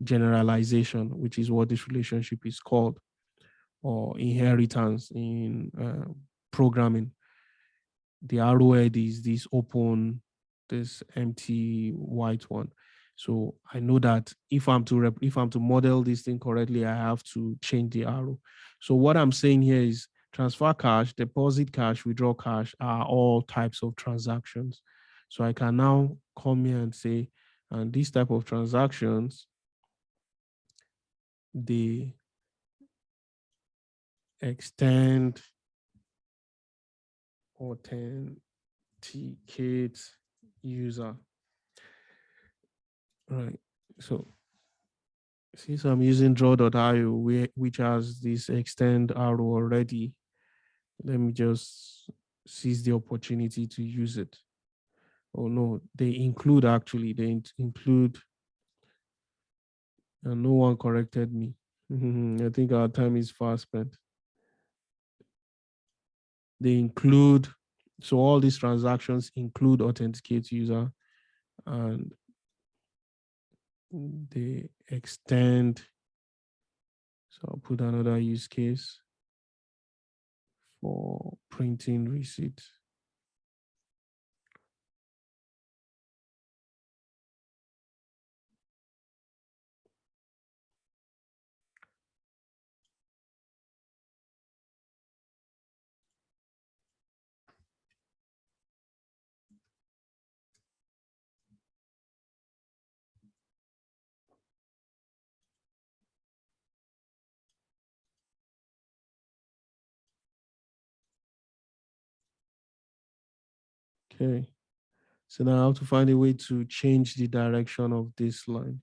generalization, which is what this relationship is called, or inheritance in programming, the arrowhead is this open, this empty white one. So I know that if I'm to model this thing correctly, I have to change the arrow. So what I'm saying here is transfer cash, deposit cash, withdraw cash are all types of transactions. So I can now come here and say, and these type of transactions, they extend, authenticate user. Right. So since I'm using draw.io, which has this extend arrow already, let me just seize the opportunity to use it. Oh no, they include, actually, they include, and no one corrected me. I think our time is fast spent. They include, so all these transactions include authenticate user, and they extend. So I'll put another use case for printing receipt. Okay. So now I have to find a way to change the direction of this line.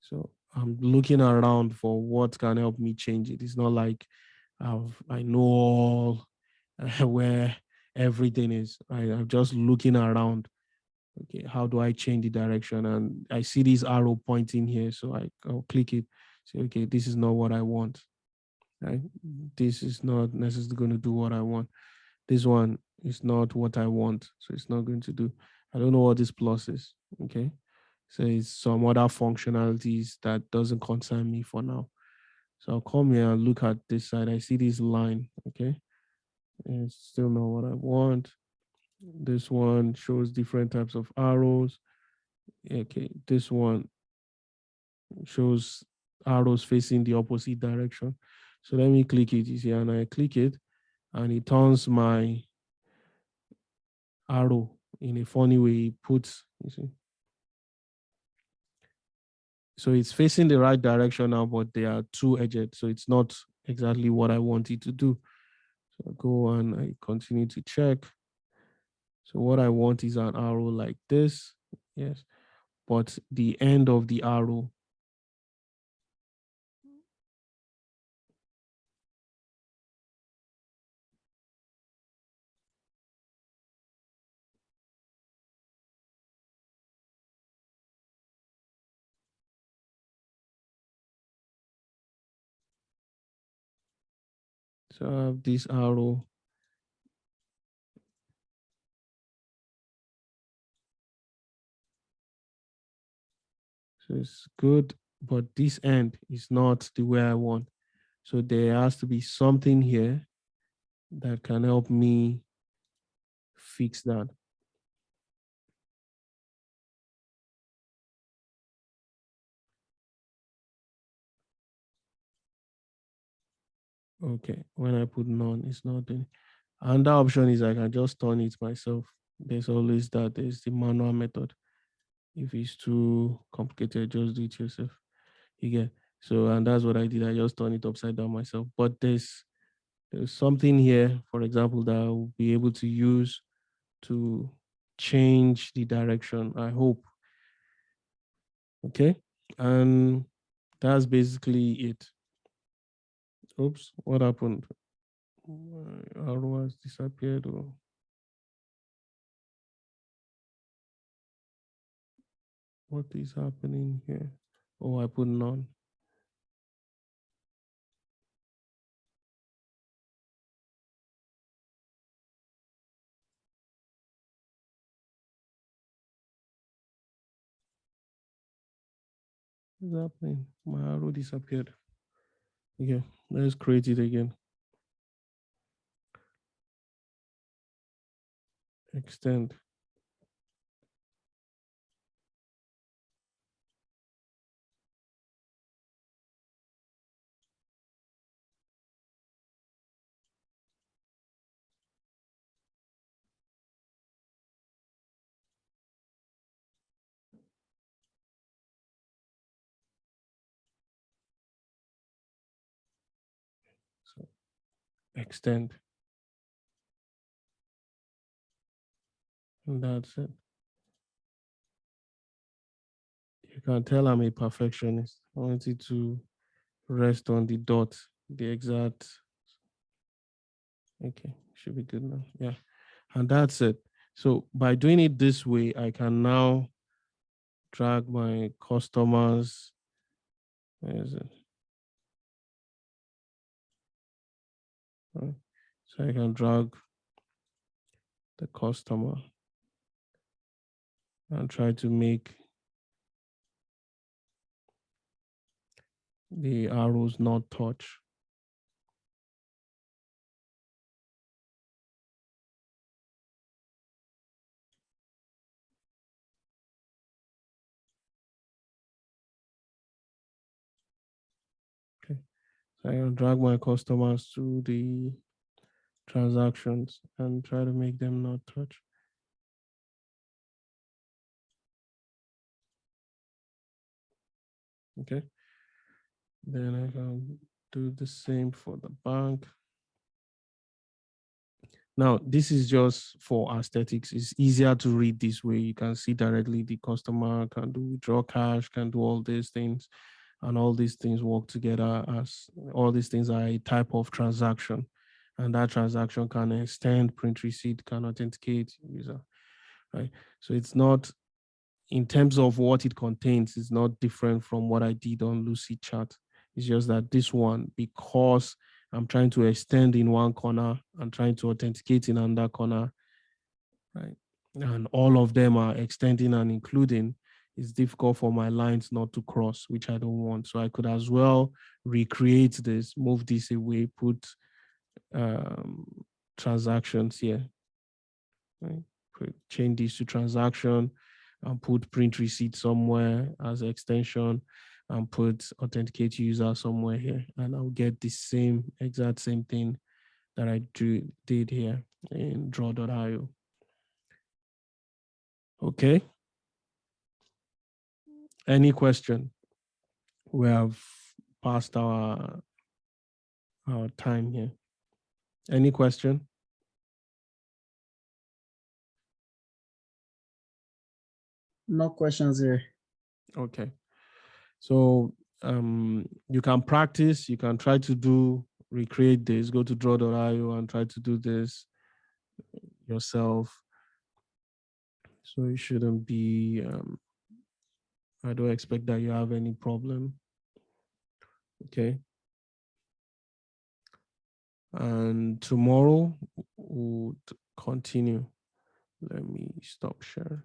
So I'm looking around for what can help me change it. It's not like I know all where everything is. I'm just looking around. Okay, how do I change the direction? And I see this arrow pointing here, so I'll click it. Say, okay, this is not what I want. Right? This is not necessarily going to do what I want. This one is not what I want, so it's not going to do. I don't know what this plus is. Okay, so it's some other functionalities that doesn't concern me for now. So I'll come here and look at this side. I see this line. Okay, and it's still not what I want. This one shows different types of arrows. Okay, this one shows arrows facing the opposite direction. So let me click it. You see, and I click it, and it turns my arrow in a funny way. It puts, you see. So it's facing the right direction now, but they are two-edged. So it's not exactly what I want it to do. So I go and I continue to check. So what I want is an arrow like this. Yes. But the end of the arrow so I have this arrow. So it's good, but this end is not the way I want. So there has to be something here that can help me fix that. Okay, when I put none, it's not doing. And that option is I can just turn it myself. There's always that. There's the manual method. If it's too complicated, just do it yourself. You get. So, and that's what I did. I just turned it upside down myself. But there's something here, for example, that I will be able to use to change the direction, I hope. Okay. And that's basically it. Oops, what happened? My arrow has disappeared. Or what is happening here? Oh, I put none. What's happening? My arrow disappeared. Okay, let's create it again. Extend. So extend. And that's it. You can tell I'm a perfectionist. I want it to rest on the dot, the exact. Okay, should be good now. Yeah. And that's it. So by doing it this way, I can now drag my customers. Where is it? Right. So I can drag the customer and try to make the arrows not touch. Okay. So I can drag my customers to the transactions and try to make them not touch. Okay. Then I can do the same for the bank. Now, this is just for aesthetics. It's easier to read this way. You can see directly the customer can do withdraw cash, can do all these things, and all these things work together as all these things are a type of transaction. And that transaction can extend print receipt, can authenticate user, right? So it's not, in terms of what it contains, it's not different from what I did on Lucy Chat. It's just that this one, because I'm trying to extend in one corner and trying to authenticate in another corner, right? And all of them are extending and including, it's difficult for my lines not to cross, which I don't want. So I could as well recreate this, move this away, put transactions here, right? Change this to transaction and put print receipt somewhere as extension and put authenticate user somewhere here. And I'll get the same, exact same thing that I did here in draw.io. Okay. Any question? We have passed our time here. Any question? No questions here. Okay. So you can practice, you can try to recreate this, go to draw.io and try to do this yourself. So it shouldn't be, I don't expect that you have any problem. Okay. And tomorrow we'll continue. Let me stop sharing.